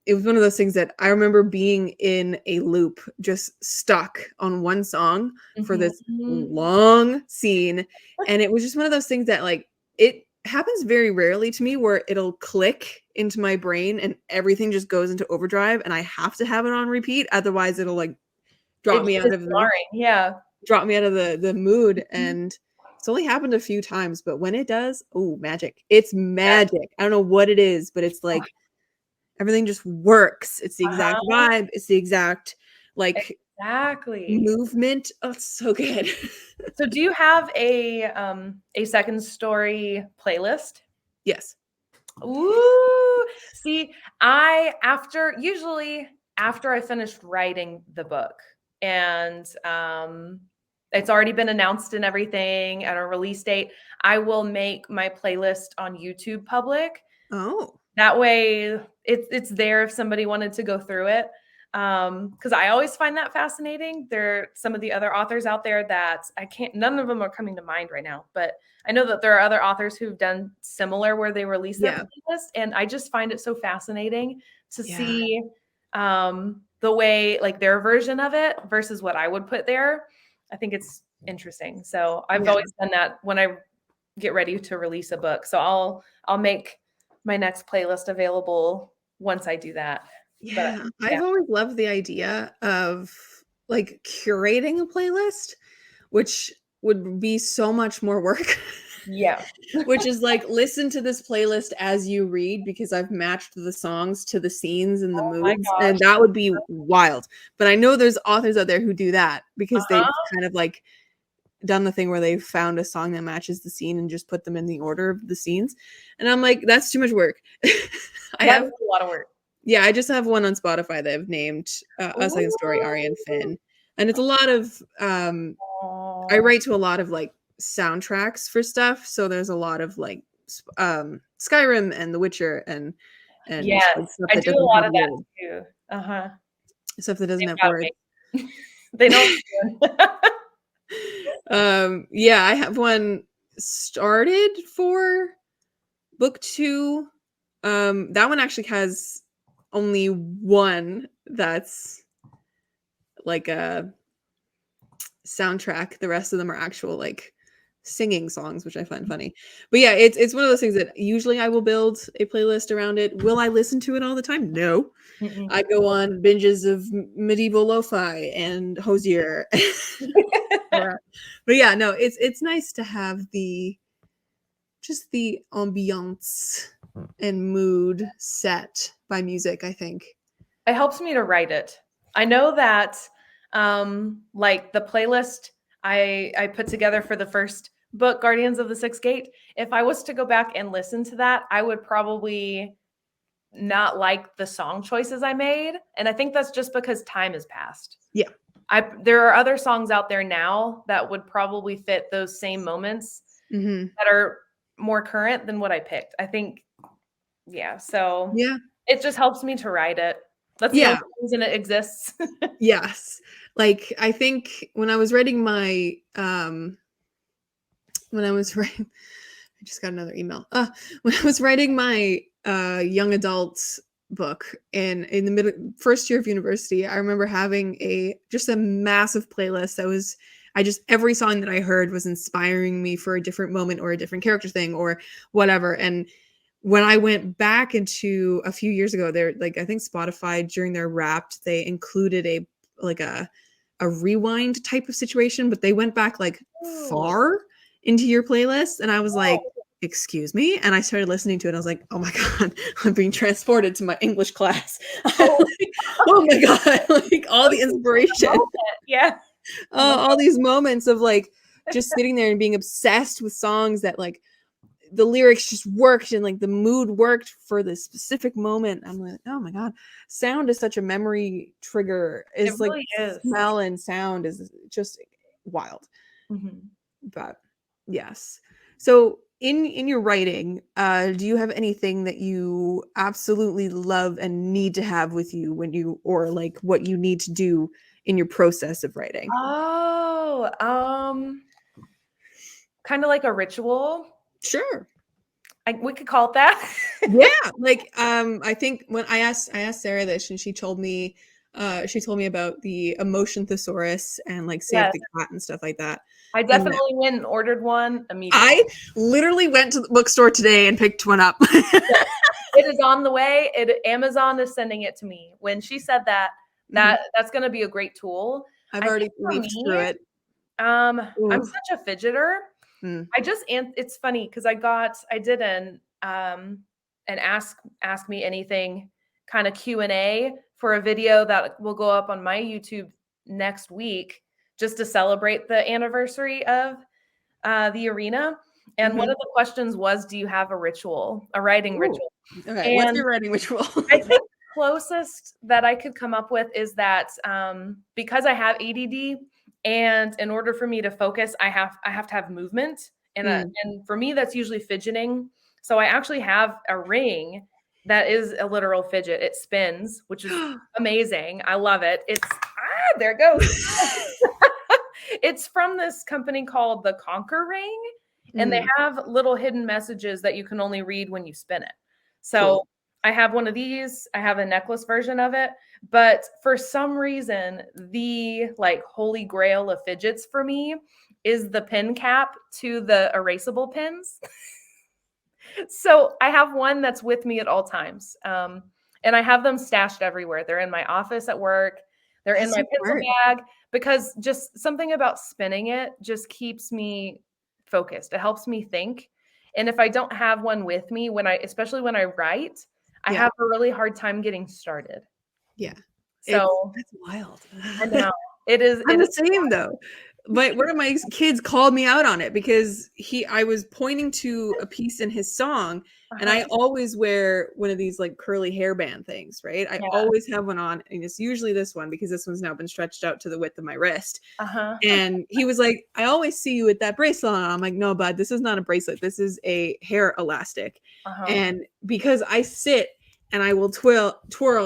it was one of those things that I remember being in a loop, just stuck on one song for this Mhm. long scene. And it was just one of those things that like it happens very rarely to me where it'll click into my brain and everything just goes into overdrive and I have to have it on repeat. Otherwise it'll like drop It me out is of jarring, yeah. the mood, Mhm. and it's only happened a few times, but when it does, oh, magic. It's Yeah. magic. I don't know what it is, but it's like everything just works. It's the exact Uh-huh. vibe. It's the exact like Exactly. movement. Oh, it's so good. So do you have a second story playlist? Yes. Ooh, see, I after usually after I finished writing the book and it's already been announced and everything at a release date, I will make my playlist on YouTube public. Oh. That way it's there if somebody wanted to go through it. Because I always find that fascinating. There are some of the other authors out there that I can't, none of them are coming to mind right now, but I know that there are other authors who've done similar where they release their Yeah. playlist. And I just find it so fascinating to Yeah. see the way like their version of it versus what I would put there. I think it's interesting. So I've Yeah. always done that when I get ready to release a book. So I'll make my next playlist available once I do that. Yeah, But yeah. I've always loved the idea of like curating a playlist, which would be so much more work. Yeah. Which is like listen to this playlist as you read because I've matched the songs to the scenes and the Oh my moods, and gosh. that would be wild. But I know there's authors out there who do that because they've Uh-huh. kind of like done the thing where they've found a song that matches the scene and just put them in the order of the scenes. And I'm like, that's too much work. I That have, is a lot of work. yeah, I just have one on Spotify that I've named A Second Story, Ari and Ooh. Finn. And it's a lot of, I Oh. write to a lot of like soundtracks for stuff. So there's a lot of like Skyrim and The Witcher and like, Yes, stuff I that do a doesn't lot have of that words. too. Uh-huh. Stuff that doesn't They've have got words. me. They know what they're doing. Yeah, I have one started for book 2. That one actually has only one that's like a soundtrack. The rest of them are actual like singing songs, which I find funny. But yeah, it's one of those things that usually I will build a playlist around it. Will I listen to it all the time? No. Mm-mm. I go on binges of medieval lo-fi and Hosier. But yeah, no, it's nice to have the just the ambiance and mood set by music, I think. It helps me to write it. I know that like the playlist I put together for the first book, Guardians of the Sixth Gate, if I was to go back and listen to that, I would probably not like the song choices I made. And I think that's just because time has passed. Yeah. There are other songs out there now that would probably fit those same moments that are more current than what I picked. I think, yeah. So Yeah. it just helps me to write it. That's the Yeah. only reason it exists. Yes. Like I think when I was writing my when I was writing I just got another email. When I was writing my young adult book and in the middle first year of university, I remember having just a massive playlist that was I just every song that I heard was inspiring me for a different moment or a different character thing or whatever. And when I went back into a few years ago, they're like I think Spotify during their Wrapped, they included like a rewind type of situation, but they went back like Ooh. far into your playlist, and I was like, Oh. excuse me, and I started listening to it. And I was like, oh my god, I'm being transported to my English class. Oh. Oh my god, like all the inspiration, Yeah. all these moments of like just sitting there and being obsessed with songs that like the lyrics just worked and like the mood worked for this specific moment. I'm like, oh my god, sound is such a memory trigger. It Is like really is. smell and sound is just wild. Mhm. But yes, so in your writing, do you have anything that you absolutely love and need to have with you when you or like what you need to do in your process of writing? Oh, kind of like a ritual. Sure. We could call it that. Yeah, like I think when I asked Sarah this and she told me about the emotion thesaurus and like Save Yes, the Cat and stuff like that. I And definitely went and ordered one immediately. I literally went to the bookstore today and picked one up. It is on the way. Amazon is sending it to me. When she said that, that's going to be a great tool. I've I already think for leafed through me, it. I'm Ooh. such a fidgeter. Mm. It's funny because I did an ask me anything kind of Q&A for a video that will go up on my YouTube next week just to celebrate the anniversary of the arena. And one of the questions was, do you have a ritual, a writing Ooh. ritual? Okay, what's And your writing ritual? I think closest that I could come up with is that because I have ADD, and in order for me to focus, I have to have movement, and for me that's usually fidgeting. So I actually have a ring that is a literal fidget. It spins, which is amazing. I love it. There it goes. It's from this company called the Conquer Ring, and they have little hidden messages that you can only read when you spin it. So Cool. I have one of these. I have a necklace version of it, but for some reason, the like holy grail of fidgets for me is the pin cap to the erasable pins. So I have one that's with me at all times. And I have them stashed everywhere. They're in my office at work. They're in That's my so pencil smart. bag because just something about spinning it just keeps me focused. It helps me think. And if I don't have one with me especially when I write, I Yeah. have a really hard time getting started. Yeah. So That's wild. I know it I'm is the same though. One of my kids called me out on it because I was pointing to a piece in his song, and uh-huh, I always wear one of these like curly hairband things, right? I yeah, always have one on, and it's usually this one because this one's now been stretched out to the width of my wrist. uh-huh, And he was like, I always see you with that bracelet on. I'm like, no, bud, this is not a bracelet. This is a hair elastic. uh-huh. And because I sit and I will twirl,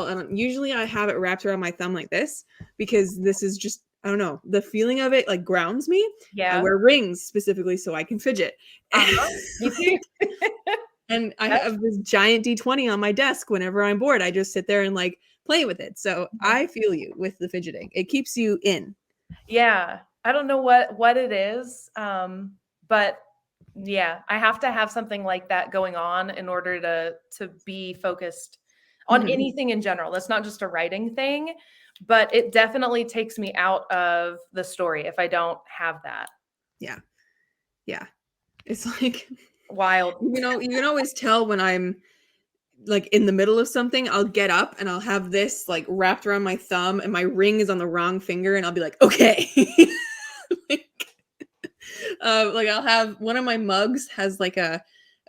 and usually I have it wrapped around my thumb like this because this is just, I don't know, the feeling of it like grounds me. I Yeah. wear rings specifically so I can fidget. Uh-huh. Me too. And I Yep. have this giant D20 on my desk whenever I'm bored. I just sit there and like play with it. So Mhm. I feel you with the fidgeting. It keeps you in. Yeah. I don't know what it is. But yeah, I have to have something like that going on in order to be focused on Mhm. anything in general. That's not just a writing thing, but it definitely takes me out of the story if I don't have that. Yeah. Yeah. It's like, Wild. you can always tell when I'm like in the middle of something. I'll get up and I'll have this like wrapped around my thumb and my ring is on the wrong finger and I'll be like, okay. like, like I'll have one of my mugs has like a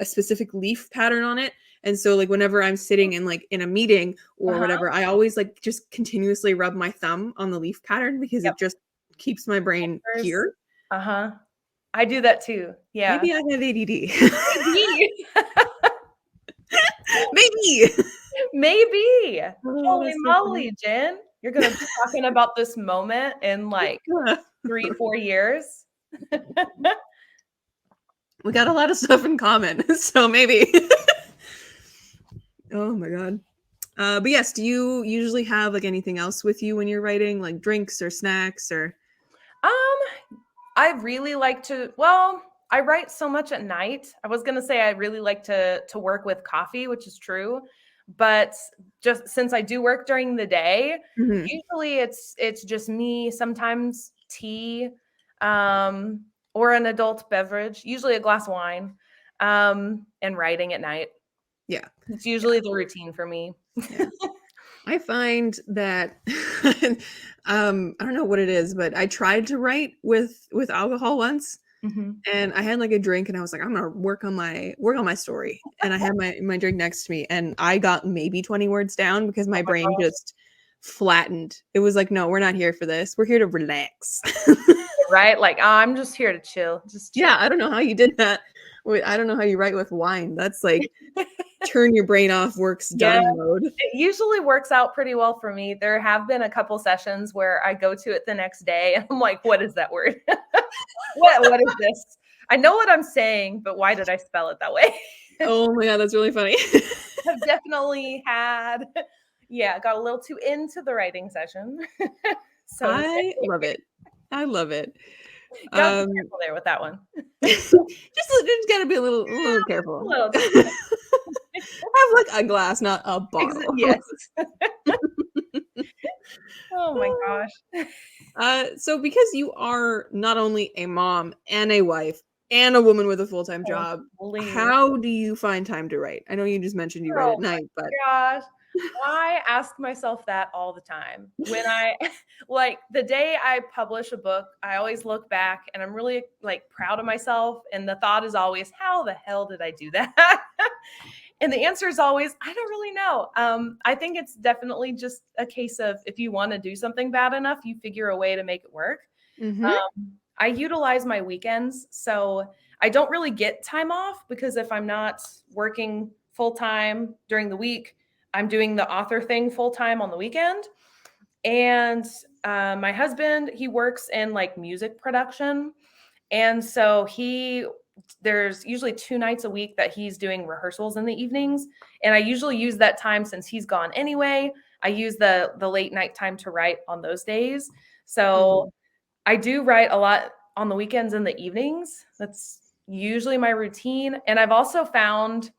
specific leaf pattern on it. And so like whenever I'm sitting in like in a meeting or Uh-huh. whatever, I always like just continuously rub my thumb on the leaf pattern because Yep. it just keeps my brain here. Uh-huh. I do that too. Yeah. Maybe I have ADD. Maybe. Maybe. Maybe. Oh, Holy that's so funny. moly, Jen. You're gonna be talking about this moment in like 3, 4 years. We got a lot of stuff in common, so maybe. Oh my god. But yes, do you usually have like anything else with you when you're writing, like drinks or snacks or? I really like well, I write so much at night. I was gonna say I really like to work with coffee, which is true. But just since I do work during the day, Mhm. usually it's just me, sometimes tea, or an adult beverage, usually a glass of wine, and writing at night. Yeah, It's usually the routine for me. yeah. I find that I don't know what it is, but I tried to write with alcohol once, Mhm. and I had like a drink, and I was like, I'm gonna work on my story, and I had my drink next to me, and I got maybe 20 words down because Oh my my brain gosh, just flattened. It was like, no, we're not here for this. We're here to relax. right? Like, I'm just here to chill, just chill. Yeah, I don't know how you did that. Wait, I don't know how you write with wine. That's like turn your brain off, work's Yeah. done mode. It usually works out pretty well for me. There have been a couple sessions where I go to it the next day and I'm like, "What is that word? What is this? I know what I'm saying, but why did I spell it that way?" Oh my god, that's really funny. I've definitely had yeah, got a little too into the writing session, so to I say. love it. I love it. Gotta be Um, careful there with that one. just gotta be a little A careful. little, just Have like a glass, not a bottle. yes. Oh my gosh. So because you are not only a mom and a wife and a woman with a full-time Oh, job, holy. how do you find time to write? I know you just mentioned you write Oh at night, but gosh. I ask myself that all the time. When I like the day I publish a book, I always look back and I'm really like proud of myself. And the thought is always, how the hell did I do that? And the answer is always, I don't really know. I think it's definitely just a case of if you want to do something bad enough, you figure a way to make it work. Mhm. I utilize my weekends. So I don't really get time off because if I'm not working full time during the week, I'm doing the author thing full time on the weekend. And my husband, he works in like music production. And so there's usually 2 nights a week that he's doing rehearsals in the evenings. And I usually use that time since he's gone anyway. I use the late night time to write on those days. So Mhm. I do write a lot on the weekends and the evenings. That's usually my routine. And I've also found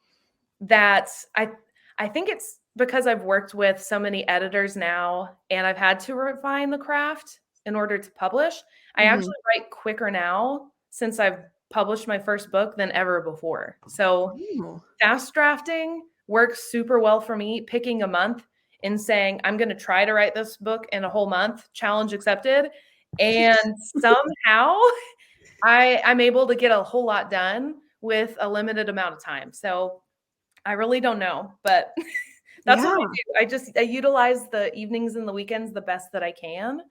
that I think it's because I've worked with so many editors now and I've had to refine the craft in order to publish. I actually write quicker now since I've published my first book than ever before. So Oh. fast drafting works super well for me. Picking a month and saying, I'm going to try to write this book in a whole month, challenge accepted. And somehow I'm able to get a whole lot done with a limited amount of time. So I really don't know, but that's what I do. I utilize the evenings and the weekends the best that I can.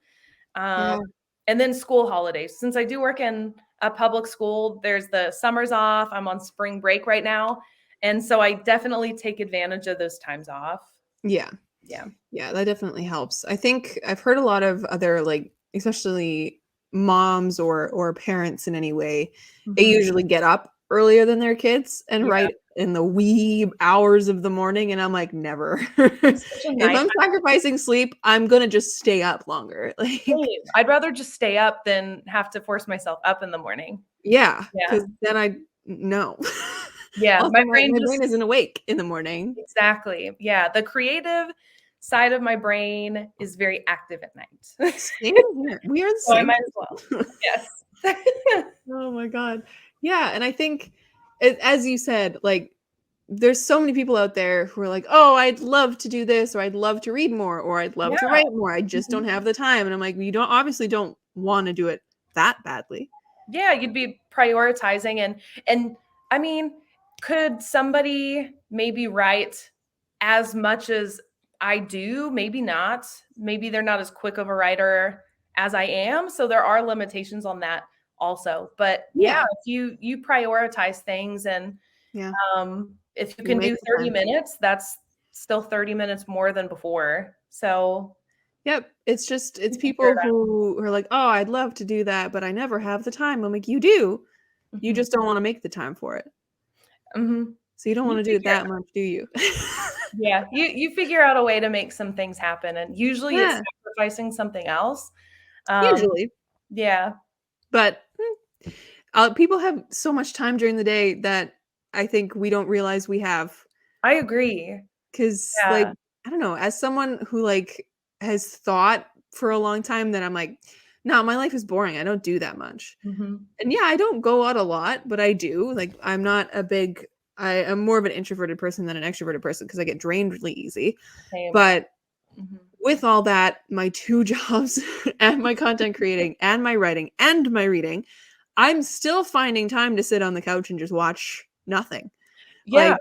Yeah. And then school holidays. Since I do work in a public school, there's the summers off. I'm on spring break right now. And so I definitely take advantage of those times off. Yeah. Yeah. Yeah, that definitely helps. I think I've heard a lot of other, like, especially moms or parents in any way, they usually get up earlier than their kids and Yeah. write in the wee hours of the morning, and I'm like, never. It's such a If I'm nightmare. sacrificing sleep, I'm gonna just stay up longer. Like, I'd rather just stay up than have to force myself up in the morning. yeah, Yeah. because then I no. Yeah. Also, My my brain brain just isn't awake in the morning. exactly. Yeah. The creative side of my brain is very active at night. Same here. We are the So I same might as well. person. Yes. Oh my god. Yeah, and I think as you said, like, there's so many people out there who are like, "Oh, I'd love to do this, or I'd love to read more, or I'd love Yeah. to write more. I just Mhm. don't have the time." And I'm like, "You don't obviously don't want to do it that badly." Yeah, you'd be prioritizing and I mean, could somebody maybe write as much as I do? Maybe not. Maybe they're not as quick of a writer as I am, so there are limitations on that also. But yeah, Yeah. if you prioritize things and Yeah. if you You can make do the 30 time. minutes, that's still 30 minutes more than before. So Yep. It's you figure people it out. who are like, "Oh, I'd love to do that, but I never have the time." I'm like, "You do. You Mhm. just don't want to make the time for it." Mhm. So you don't want You to do it figure that much, do you? Yeah, you figure out a way to make some things happen, and usually it's Yeah, sacrificing something else. Um, usually. yeah, But people have so much time during the day that I think we don't realize we have. I agree. Because, like, Yeah. I don't know, as someone who, like, has thought for a long time that I'm like, no, my life is boring. I don't do that much. Mhm. And yeah, I don't go out a lot, but I do. Like, I'm not a big, I am more of an introverted person than an extroverted person because I get drained really easy. Same. But Mhm. with all that, my two jobs and my content creating and my writing and my reading, I'm still finding time to sit on the couch and just watch nothing. Yeah. Like,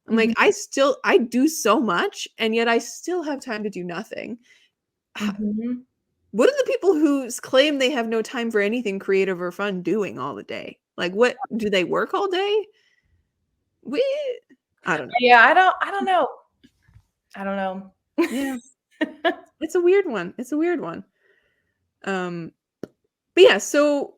I'm like, Mhm. I do so much, and yet I still have time to do nothing. Mhm. What are the people who claim they have no time for anything creative or fun doing all the day? Like, what do they work all day? We I don't know. Yeah, I don't know. I don't know. Yeah, it's a weird one. It's a weird one. Um, but yeah, so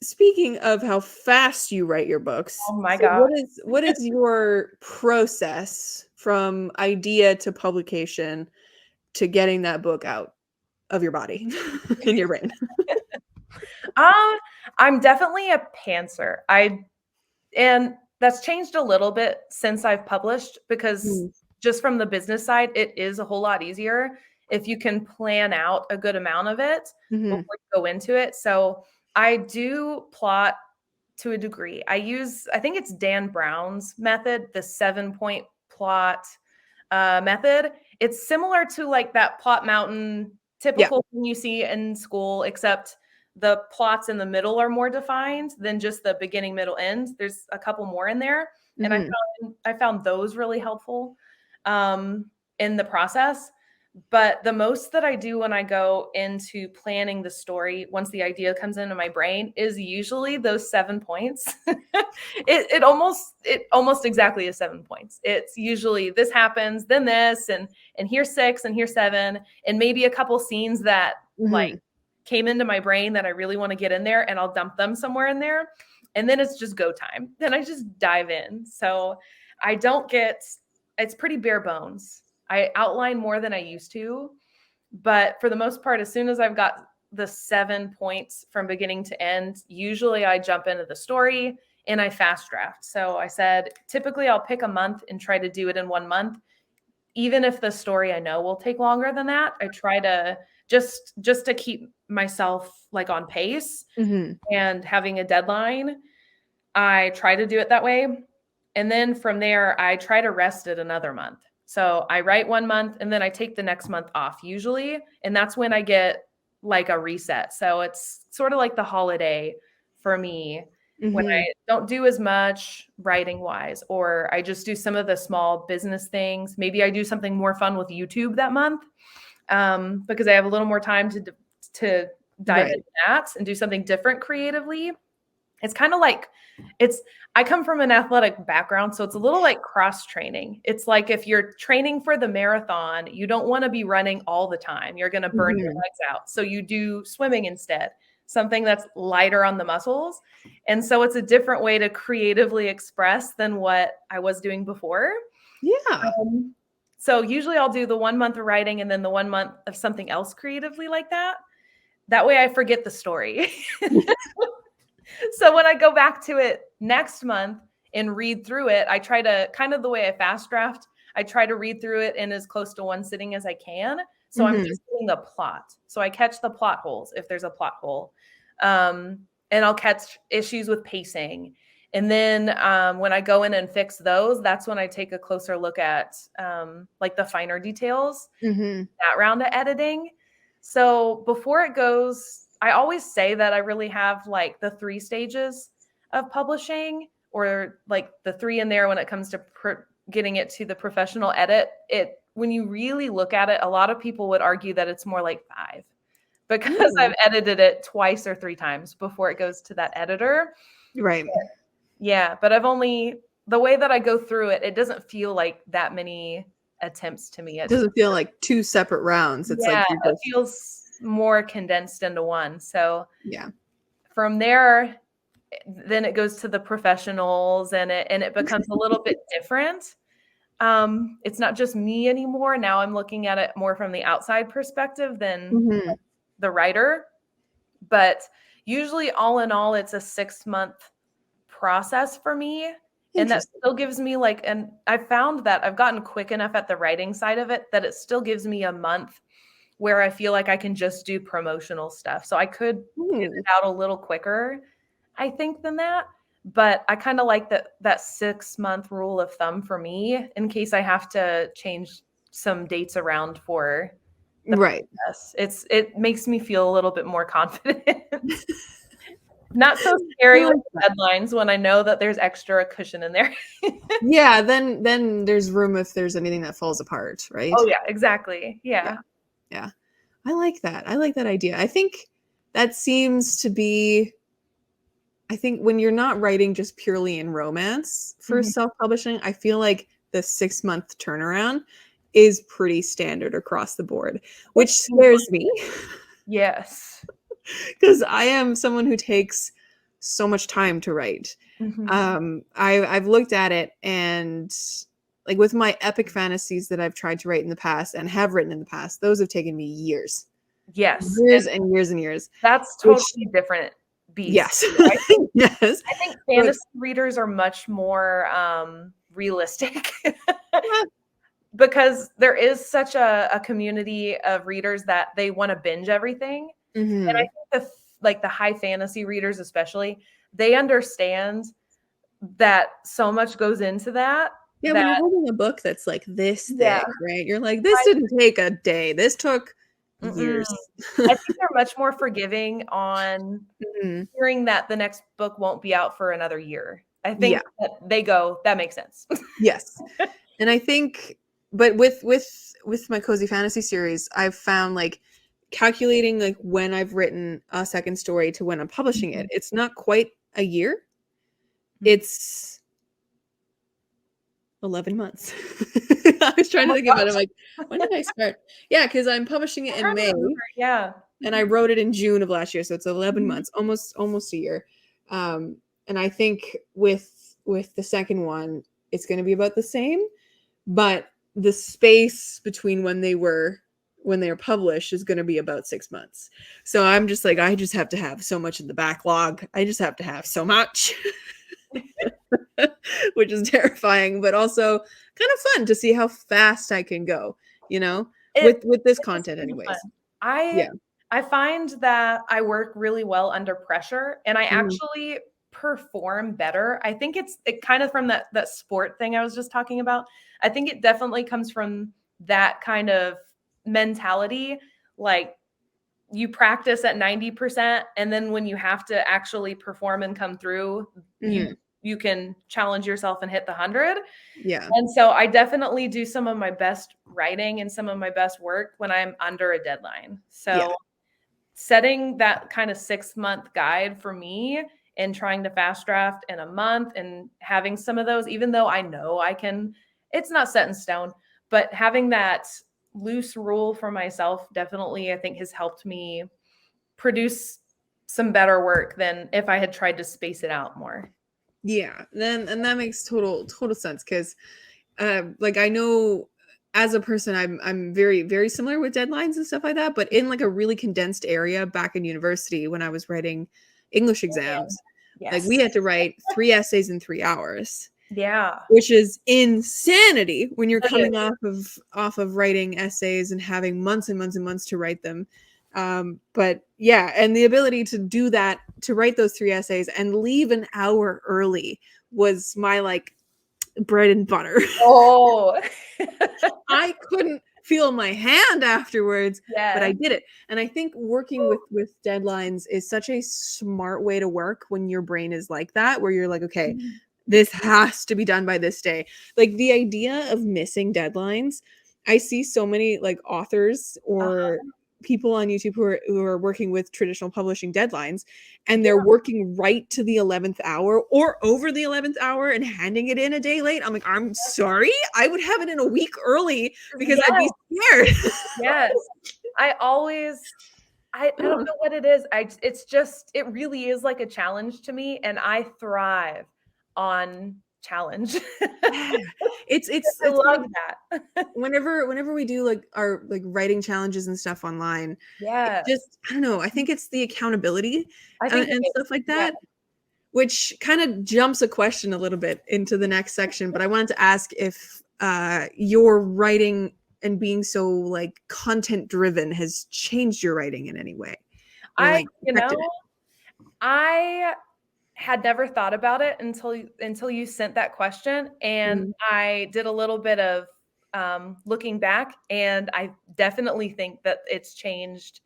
speaking of how fast you write your books, Oh my so god. what is your process from idea to publication to getting that book out of your body in your brain? Um, I'm definitely a pantser. And that's changed a little bit since I've published because Mm, just from the business side, it is a whole lot easier if you can plan out a good amount of it before mhm. you go into it. So I do plot to a degree. I think it's Dan Brown's method, the 7 point plot method. It's similar to like that plot mountain Yeah. typical thing you see in school, except the plots in the middle are more defined than just the beginning, middle, end. There's a couple more in there, and Mhm. I found those really helpful um, in the process. But the most that I do when I go into planning the story, once the idea comes into my brain, is usually those 7 points. It almost exactly is 7 points. It's usually this happens, then this, and here's six, and here's seven, and maybe a couple scenes that like Mhm. came into my brain that I really want to get in there, and I'll dump them somewhere in there, and then it's just go time. Then I just dive in. So I don't get. It's pretty bare bones. I outline more than I used to, but for the most part, as soon as I've got the 7 points from beginning to end, usually I jump into the story and I fast draft. So I said, typically I'll pick a month and try to do it in 1 month. Even if the story I know will take longer than that, I try to just to keep myself like on pace and having a deadline. I try to do it that way. And then from there, I try to rest it another month. So I write 1 month and then I take the next month off usually. And that's when I get like a reset. So it's sort of like the holiday for me when I don't do as much writing wise, or I just do some of the small business things. Maybe I do something more fun with YouTube that month because I have a little more time to dive into that and do something different creatively. It's kind of like I come from an athletic background, so it's a little like cross training. It's like if you're training for the marathon, you don't want to be running all the time. You're going to burn your legs out. So you do swimming instead, something that's lighter on the muscles. And so it's a different way to creatively express than what I was doing before. Yeah. So usually I'll do the 1 month of writing and then the 1 month of something else creatively like that. That way I forget the story. So when I go back to it next month and read through it, I try to kind of the way I fast draft, I try to read through it in as close to one sitting as I can. So I'm just doing the plot. So I catch the plot holes if there's a plot hole. And I'll catch issues with pacing. And then when I go in and fix those, that's when I take a closer look at like the finer details, that round of editing. So before it goes, I always say that I really have like the 3 stages of publishing, or like the 3 in there when it comes to getting it to the professional edit. When you really look at it, a lot of people would argue that it's more like 5 because I've edited it twice or 3 times before it goes to that editor. Right. Yeah. But the way that I go through it, it doesn't feel like that many attempts to me. It doesn't feel like 2 separate rounds. It's like it feels more condensed into one. So yeah, from there, then it goes to the professionals and it becomes a little bit different. It's not just me anymore. Now I'm looking at it more from the outside perspective than the writer. But usually all in all, it's a 6-month process for me. And that still gives me and I found that I've gotten quick enough at the writing side of it that it still gives me a month where I feel like I can just do promotional stuff. So I could get it out a little quicker, I think, than that. But I kind of like that 6-month rule of thumb for me in case I have to change some dates around for the process. It makes me feel a little bit more confident. Not so scary with deadlines when I know that there's extra cushion in there. Yeah, then there's room if there's anything that falls apart, right? Oh yeah, exactly. Yeah. I like that. I like that idea. I think that seems to be, I think when you're not writing just purely in romance for self-publishing, I feel like the 6-month turnaround is pretty standard across the board, which scares me. Yes. Because I am someone who takes so much time to write. I've looked at it, and like with my epic fantasies that I've tried to write in the past and have written in the past, those have taken me years. Yes. Years and years and years. That's totally different beast. Yes. Yes. I think fantasy readers are much more realistic because there is such a community of readers that they want to binge everything. And I think the high fantasy readers especially, they understand that so much goes into that. Yeah, when you're holding a book that's like this thick, right? You're like, this didn't take a day. This took years. I think they're much more forgiving on hearing that the next book won't be out for another year. I think that they go, that makes sense. Yes. And I think, but with my Cozy Fantasy series, I've found like calculating like when I've written a second story to when I'm publishing it, it's not quite a year. It's 11 months. I was trying to think about it. I'm like, when did I start? Yeah, because I'm publishing it in May. Yeah. And I wrote it in June of last year. So it's 11 months, almost a year. And I think with the second one, it's going to be about the same. But the space between when they were published is going to be about 6 months. So I'm just like, I just have to have so much in the backlog. I just have to have so much. which is terrifying, but also kind of fun to see how fast I can go, with this It is content really fun. anyways. I Yeah. I find that I work really well under pressure, and I Mhm. actually perform better. I think it kind of from that sport thing I was just talking about. I think it definitely comes from that kind of mentality. Like, you practice at 90%, and then when you have to actually perform and come through, Mhm. you can challenge yourself and hit the 100. Yeah. And so I definitely do some of my best writing and some of my best work when I'm under a deadline. Yeah. So setting that kind of 6-month guide for me and trying to fast draft in a month and having some of those, even though I know I can, it's not set in stone, but having that loose rule for myself definitely, I think, has helped me produce some better work than if I had tried to space it out more. Yeah. And that makes total sense because like I know as a person I'm very very similar with deadlines and stuff like that, but in like a really condensed area back in university when I was writing English exams, like Yes. we had to write 3 essays in 3 hours, Yeah. which is insanity when you're That coming is. off of writing essays and having months and months and months to write them. But yeah, and the ability to do that, to write those 3 essays and leave an hour early was my like bread and butter. Oh. I couldn't feel my hand afterwards, but I Yeah. did it. And I think working with deadlines is such a smart way to work when your brain is like that, where you're like, okay, Mhm. this has to be done by this day. Like the idea of missing deadlines, I see so many like authors or Uh-huh. people on YouTube who are working with traditional publishing deadlines, and they're Yeah. working right to the 11th hour or over the 11th hour and handing it in a day late. I'm like, I'm sorry, I would have it in a week early because I'd be Yes. scared. Yes. I always I don't Ugh. know what it is. It's just it really is like a challenge to me, and I thrive on challenge. Yeah. It's I it's like love that. whenever we do like our like writing challenges and stuff online, it Yes. just, I don't know, I think it's the accountability I think it and is. stuff like Yeah. that, which kind of jumps a question a little bit into the next section. But I wanted to ask if your writing and being so like content driven has changed your writing in any way or I like you affected know, it. I had never thought about it until you sent that question, and Mhm. I did a little bit of looking back, and I definitely think that it's changed.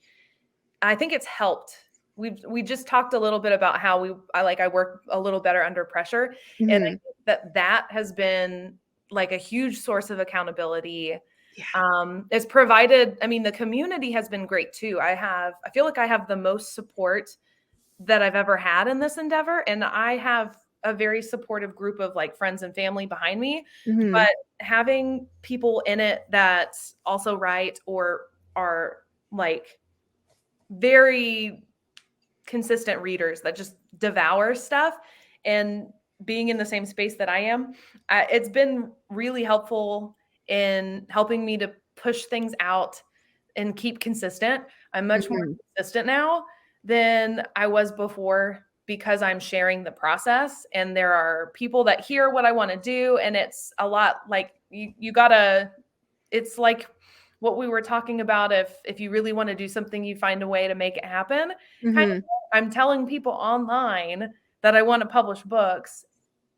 I think it's helped. We just talked a little bit about how I work a little better under pressure, and I Mhm. think that has been like a huge source of accountability. Yeah. It's provided. I mean, the community has been great too. I feel like I have the most support that I've ever had in this endeavor. And I have a very supportive group of like friends and family behind me. Mhm. But having people in it that also write or are like very consistent readers that just devour stuff and being in the same space that I am, it's been really helpful in helping me to push things out and keep consistent. I'm much more Mhm. consistent now than I was before because I'm sharing the process and there are people that hear what I want to do, and it's a lot like you gotta, it's like what we were talking about, if you really want to do something, you find a way to make it happen. Kind of, Mhm. I'm telling people online that I want to publish books.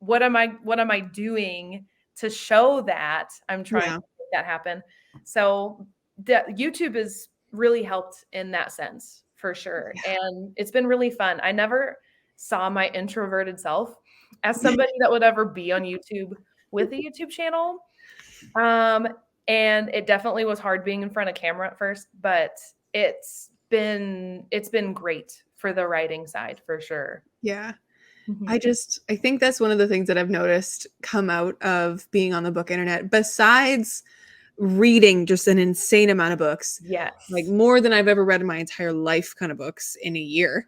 What am I doing to show that I'm trying Yeah. to make that happen? So YouTube has really helped in that sense for sure. And it's been really fun. I never saw my introverted self as somebody that would ever be on YouTube with a YouTube channel. Um, and it definitely was hard being in front of camera at first, but it's been great for the writing side for sure. Yeah. Mhm. I think that's one of the things that I've noticed come out of being on the book internet, besides reading just an insane amount of books, like Yes. more than I've ever read in my entire life kind of books in a year.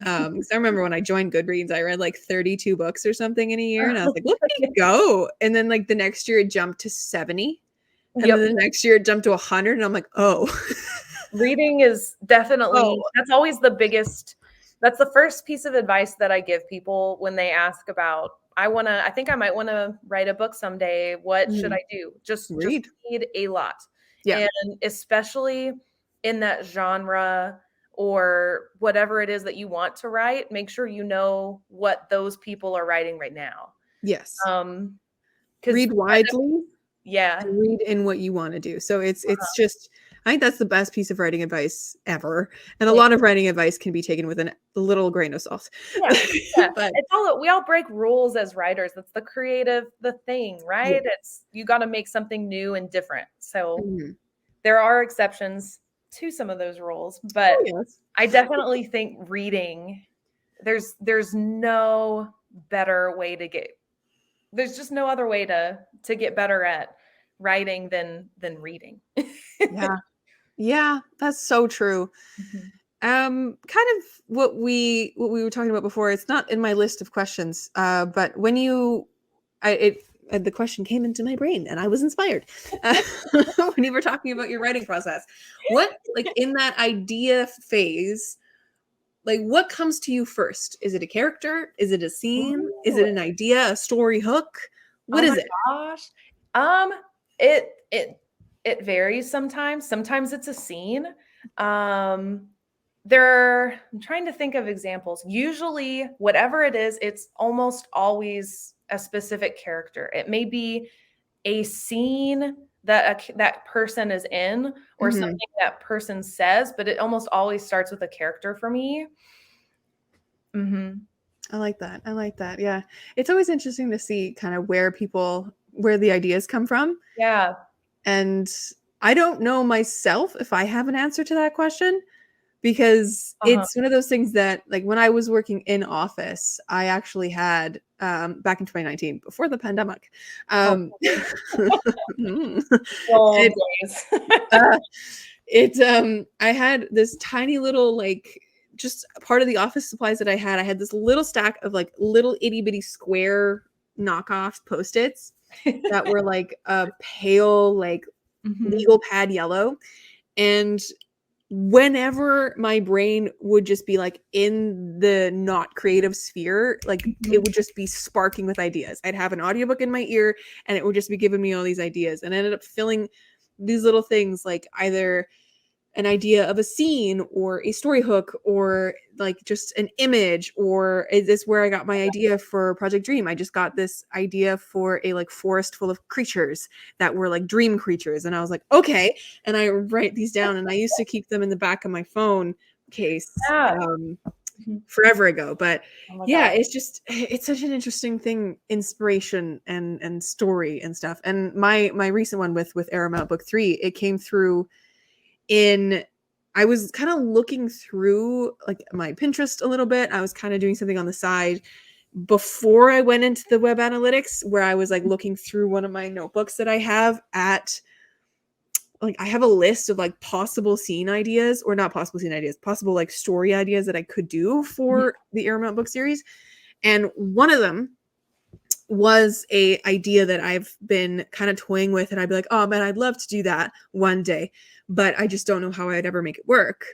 'Cause I remember when I joined Goodreads, I read like 32 books or something in a year, and I was like, "Look at me go." And then like the next year it jumped to 70, and then Yep. the next year it jumped to 100, and I'm like, "Oh." Reading is Oh. definitely, that's always the biggest That's the first piece of advice that I give people when they ask about, I think I might want to write a book someday. What should Mhm. I do? Just Read. read a lot. Yeah. And especially in that genre or whatever it is that you want to write, make sure you know what those people are writing right now. Yes. Because Read widely yeah. and read in what you want to do. So it's just, I think that's the best piece of writing advice ever. And a Yeah. lot of writing advice can be taken with a little grain of salt. Yeah. Yeah. But It's all we all break rules as writers. That's the thing, yeah. right? It's you got to make something new and different. So Mhm. there are exceptions to some of those rules, but Oh, yes. I definitely think reading there's no better way to get there's just no other way to get better at writing than reading. Yeah. Yeah, that's so true. Mhm. Kind of what we were talking about before. It's not in my list of questions, but when you, the question came into my brain and I was inspired when you were talking about your writing process. What, like, in that idea phase, like, what comes to you first? Is it a character? Is it a scene? Is Ooh. it an idea? A story hook? What Oh is my it? gosh. Um, it varies sometimes. Sometimes it's a scene. Um, I'm trying to think of examples. Usually, whatever it is, it's almost always a specific character. It may be a scene that that person is in or Mhm. something that person says, but it almost always starts with a character for me. Hmm. I like that. I like that. Yeah. It's always interesting to see kind of where the ideas come from. Yeah. And I don't know myself if I have an answer to that question, because Uh-huh. it's one of those things that, like, when I was working in office, I actually had, back in 2019, before the pandemic, Oh, um, mm, old it, days. uh, I had this tiny little, like, just part of the office supplies that I had. I had this little stack of, like, little itty bitty square knockoff post-its that were like a pale, like, Mhm. legal pad yellow. And whenever my brain would just be, like, in the not creative sphere, like, it Mhm. would just be sparking with ideas. I'd have an audiobook in my ear and it would just be giving me all these ideas. And I ended up filling these little things, like either an idea of a scene or a story hook or, like, just an image. Or is this where I got my idea for Project Dream? I just got this idea for a, like, forest full of creatures that were like dream creatures, and I was like, okay. And I write these down, and I used to keep them in the back of my phone case, Yeah. Mhm. forever ago. But Oh my yeah, god. it's such an interesting thing, inspiration and story and stuff. And my recent one with Air Amount Book 3, it came through in, I was kind of looking through, like, my Pinterest a little bit. I was kind of doing something on the side before I went into the web analytics, where I was, like, looking through one of my notebooks that I have at, like, I have a list of, like, possible scene ideas, or not possible scene ideas, possible, like, story ideas that I could do Mhm. for the Airmount book series. And one of them was a idea that I've been kind of toying with, and I'd be like, "Oh man, I'd love to do that one day, but I just don't know how I'd ever make it work."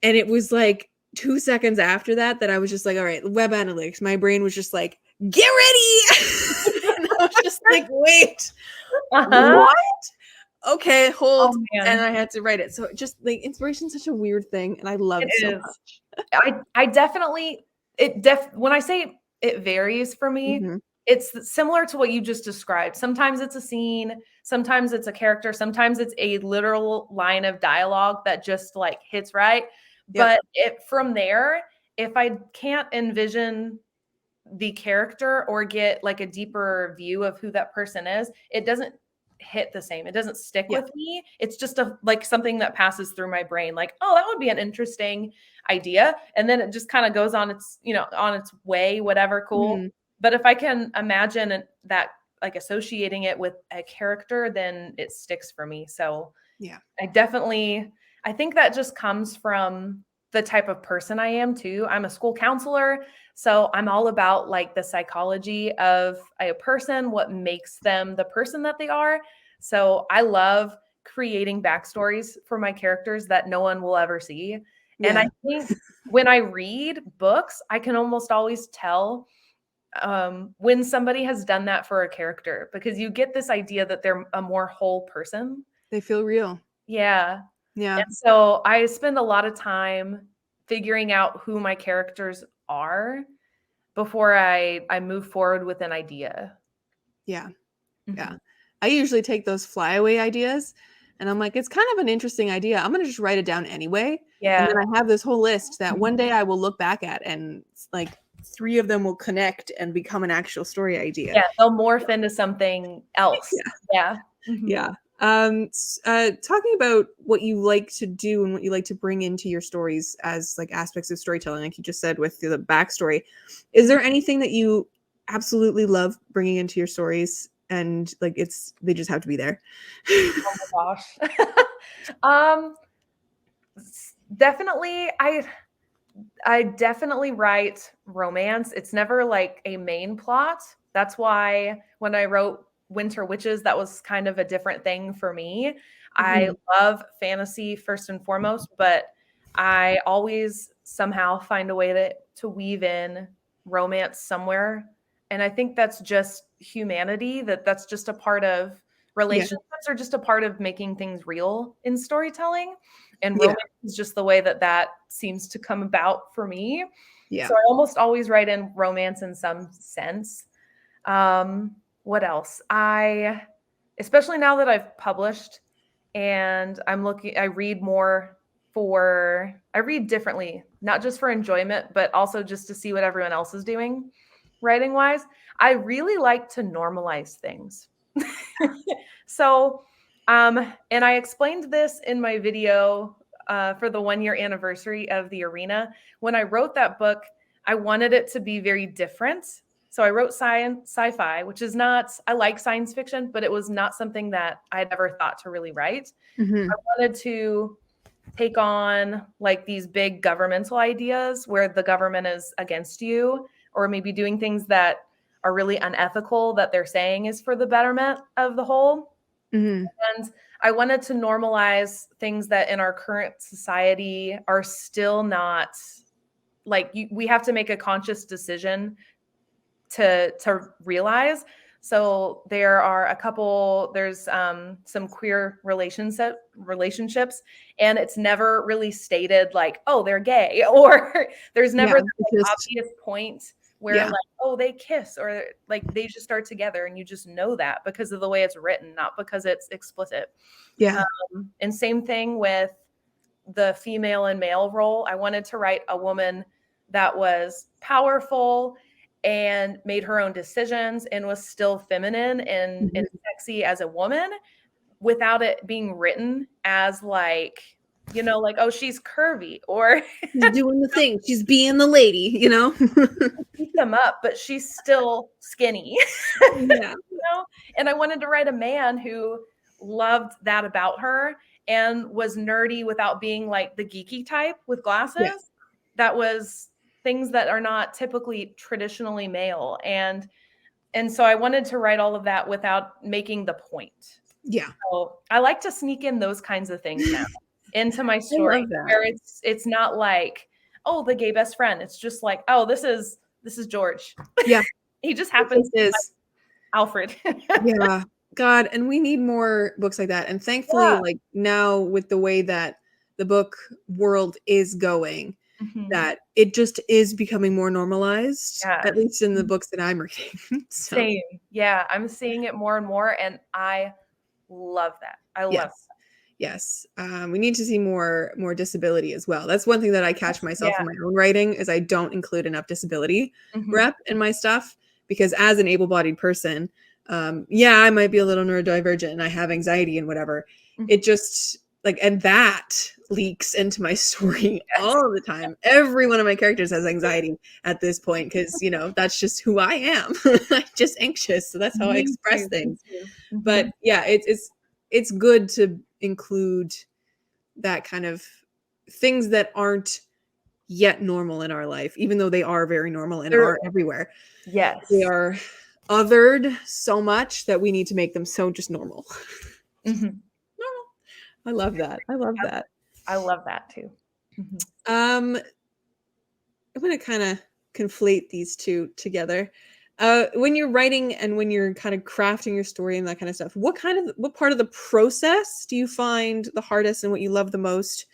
And it was like 2 seconds after that that I was just like, "All right, web analytics." My brain was just like, "Get ready." And I was just like, "Wait, Uh-huh. what? Okay, hold." Oh And man. I had to write it. So just, like, inspiration's such a weird thing, and I love It it so is. much. I definitely it def when I say it varies for me, Mhm. it's similar to what you just described. Sometimes it's a scene, sometimes it's a character, sometimes it's a literal line of dialogue that just, like, hits right. Yep. But it from there, if I can't envision the character or get, like, a deeper view of who that person is, it doesn't hit the same. It doesn't stick Yeah. with me. It's just like something that passes through my brain like, "Oh, that would be an interesting idea." And then it just kind of goes on its, on its way, whatever, cool. Mhm. But if I can imagine that, like, associating it with a character, then it sticks for me. So Yeah. I think that just comes from the type of person I am too. I'm a school counselor, so I'm all about, like, the psychology of a person, what makes them the person that they are. So I love creating backstories for my characters that no one will ever see. And I Yeah. think when I read books, I can almost always tell when somebody has done that for a character, because you get this idea that they're a more whole person. They feel real. Yeah. Yeah. And so I spend a lot of time figuring out who my characters are before I move forward with an idea. Yeah. Yeah. Mhm. I usually take those flyaway ideas and I'm like, it's kind of an interesting idea. I'm going to just write it down anyway. And then Yeah. I have this whole list that one Mhm. day I will look back at and like 3 of them will connect and become an actual story idea. Yeah, they'll morph into something else. Yeah. Yeah. Mhm. Yeah. Talking about what you like to do and what you like to bring into your stories as like aspects of storytelling, like you just said with the backstory, is there anything that you absolutely love bringing into your stories and like they just have to be there? Oh my gosh. Um, definitely I definitely write romance. It's never like a main plot. That's why when I wrote Winter Witches, that was kind of a different thing for me. I Mhm. love fantasy first and foremost, but I always somehow find a way to weave in romance somewhere. And I think that's just humanity, that's just a part of Yeah. relationships, are just a part of making things real in storytelling. And Yeah. romance is just the way that seems to come about for me. Yeah. So I almost always write in romance in some sense. What else? Especially now that I've published and I read more I read differently, not just for enjoyment, but also just to see what everyone else is doing writing wise. I really like to normalize things. So, and I explained this in my video for the 1 year anniversary of the arena. When I wrote that book, I wanted it to be very different. So I wrote sci-fi, which is not, I like science fiction, but it was not something that I had ever thought to really write. Mhm. I wanted to take on like these big governmental ideas where the government is against you, or maybe doing things that are really unethical that they're saying is for the betterment of the whole. Mhm. And I wanted to normalize things that in our current society are still not like we have to make a conscious decision to realize. So there's some queer relationships, and it's never really stated like, oh, they're gay, or there's Yeah. never that It's like, just obvious point where yeah. like, oh, they kiss, or like they just start together, and you just know that because of the way it's written, not because it's explicit. Yeah. And same thing with the female and male role. I wanted to write a woman that was powerful and made her own decisions and was still feminine and Mhm. sexy as a woman without it being written as like, like, oh, she's curvy or She's doing the thing. She's being the lady, you know? beat them up, but she's still skinny. Yeah. And I wanted to write a man who loved that about her and was nerdy without being like the geeky type with Yeah. glasses. That was things that are not typically traditionally male. And so I wanted to write all of that without making the point. Yeah. So I like to sneak in those kinds of things now into my I story love that. where it's not like, oh, the gay best friend. It's just like, oh, this is George. Yeah. He just It happens just to be is. Alfred. Yeah. God, and we need more books like that. And thankfully, Yeah. like now with the way that the book world is going, Mhm. that it just is becoming more normalized, at Yes. least in the Mhm. books that I'm reading. So, Same. Yeah, I'm seeing it more and more, and I love that. I love yes. Yes. We need to see more disability as well. That's one thing that I that. catch myself Yeah. in my own writing is I don't include enough disability Mhm. rep in my stuff because as an able-bodied person, yeah, I might be a little neurodivergent and I have anxiety and whatever. Mhm. It just like and that leaks into my story Yes. all the time. Every one of my characters has anxiety at this point because that's just who I am. I'm just anxious, so that's how I Me express too, me things. too. But Mhm. yeah, it's good to include that kind of things that aren't yet normal in our life, even though they are very normal and There are everywhere. They yes. are othered so much that we need to make them so just normal. Mhm. Normal. I love that. I love that. I love that too. Mhm. Um, to kind of conflate these two together. When you're writing and when you're kind of crafting your story and that kind of stuff, what part of the process do you find the hardest and what you love the most?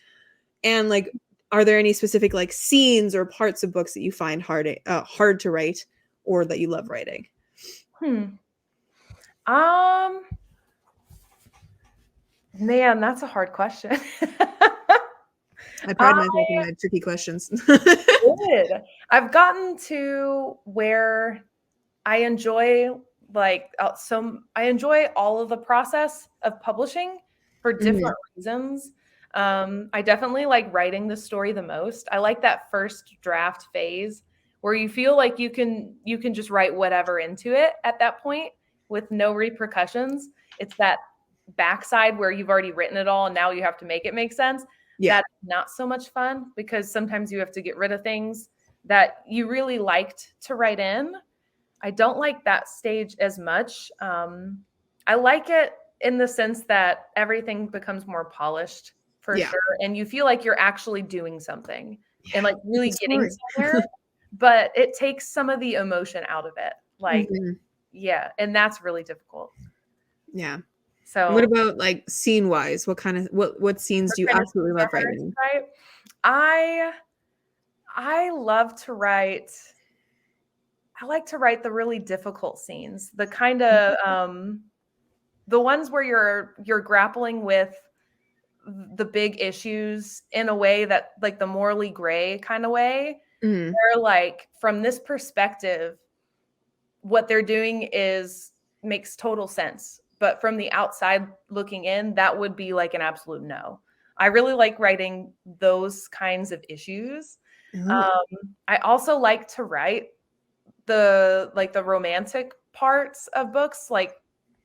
And like, are there any specific like scenes or parts of books that you find hard to write or that you love writing? Man, that's a hard question. I pride myself in my tricky questions. Good. I've gotten to where I enjoy I enjoy all of the process of publishing for different reasons. I definitely like writing the story the most. I like that first draft phase where you feel like you can just write whatever into it at that point with no repercussions. It's that backside where you've already written it all and now you have to make it make sense. Yeah. That's not so much fun because sometimes you have to get rid of things that you really liked to write in. I don't like that stage as much. I like it in the sense that everything becomes more polished for sure. And you feel like you're actually doing something and like really getting somewhere, but it takes some of the emotion out of it. Like, yeah. And that's really difficult. Yeah. So what about like scene wise? What scenes do you absolutely love writing? Right? I love to write. I like to write the really difficult scenes, the kind of the ones where you're grappling with the big issues in a way that like the morally gray kind of way. They're like, from this perspective, what they're doing makes total sense. But from the outside looking in, that would be like an absolute no. I really like writing those kinds of issues. I also like to write the romantic parts of books, like,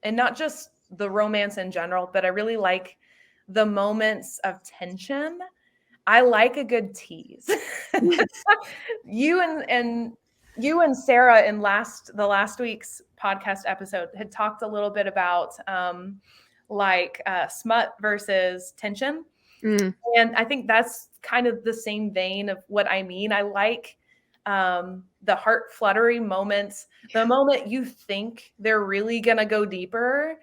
and not just the romance in general, but I really like the moments of tension. I like a good tease. You and Sarah in the last week's podcast episode had talked a little bit about smut versus tension. And I think that's kind of the same vein of what I mean. I like the heart fluttery moments, the moment you think they're really going to go deeper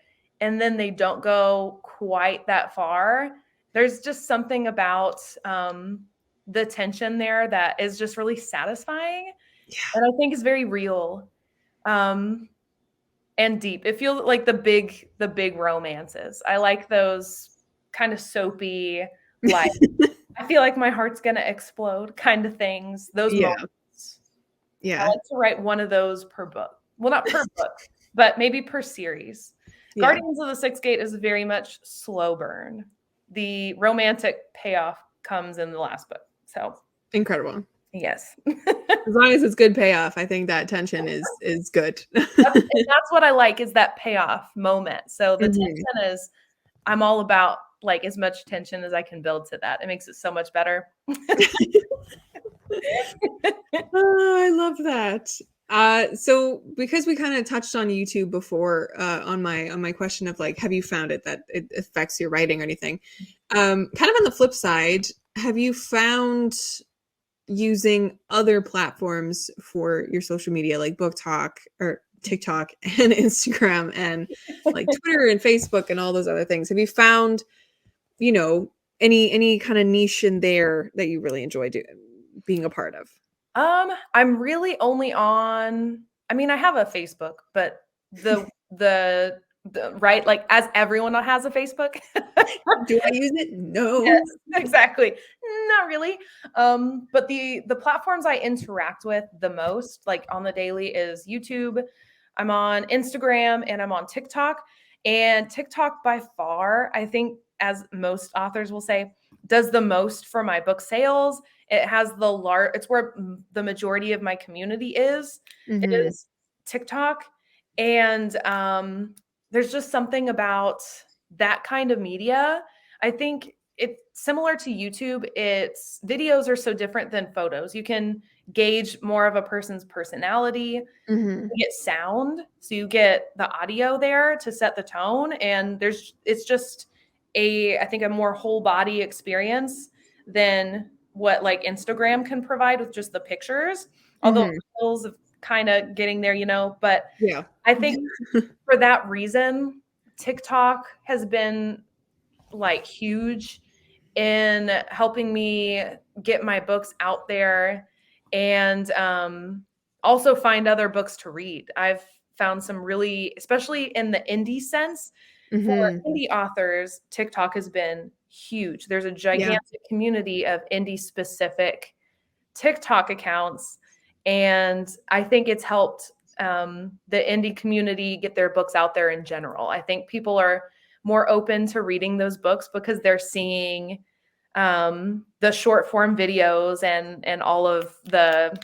and then they don't go quite that far. There's just something about the tension there that is just really satisfying. And I think is very real and deep. It feels like the big romances. I like those kind of soapy, like I feel like my heart's going to explode kind of things. Those moments. Yeah. I like to write one of those per book. Well, not per book, but maybe per series. Guardians of the Sixth Gate is very much slow burn. The romantic payoff comes in the last book. So incredible. Yes. As long as it's good payoff, I think that tension is good. That's what I like, is that payoff moment. So the tension is, I'm all about like as much tension as I can build to that. It makes it so much better. Oh, I love that. So because we kind of touched on YouTube before, on my question of like, have you found that it affects your writing or anything? Kind of on the flip side, have you found using other platforms for your social media, like Book Talk or TikTok and Instagram and like Twitter and Facebook and all those other things, have you found, any kind of niche in there that you really enjoy being a part of? I'm really only on, I mean, I have a Facebook, but the right, like as everyone has a Facebook. Do I use it? No. Yes, exactly. Not really. But the platforms I interact with the most, like on the daily, is YouTube. I'm on Instagram and I'm on TikTok. And TikTok by far, I think, as most authors will say, does the most for my book sales. It has it's where the majority of my community is. It is TikTok. And there's just something about that kind of media. I think it's similar to YouTube. Its videos are so different than photos. You can gauge more of a person's personality. You get sound, so you get the audio there to set the tone, and it's just I think a more whole body experience than what like Instagram can provide with just the pictures, although skills of kind of getting there, but Yeah. I think for that reason, TikTok has been like huge in helping me get my books out there and also find other books to read. I've found some really, especially in the indie sense, for indie authors, TikTok has been huge. There's a gigantic community of indie specific TikTok accounts. And I think it's helped the indie community get their books out there in general. I think people are more open to reading those books because they're seeing the short form videos and all of the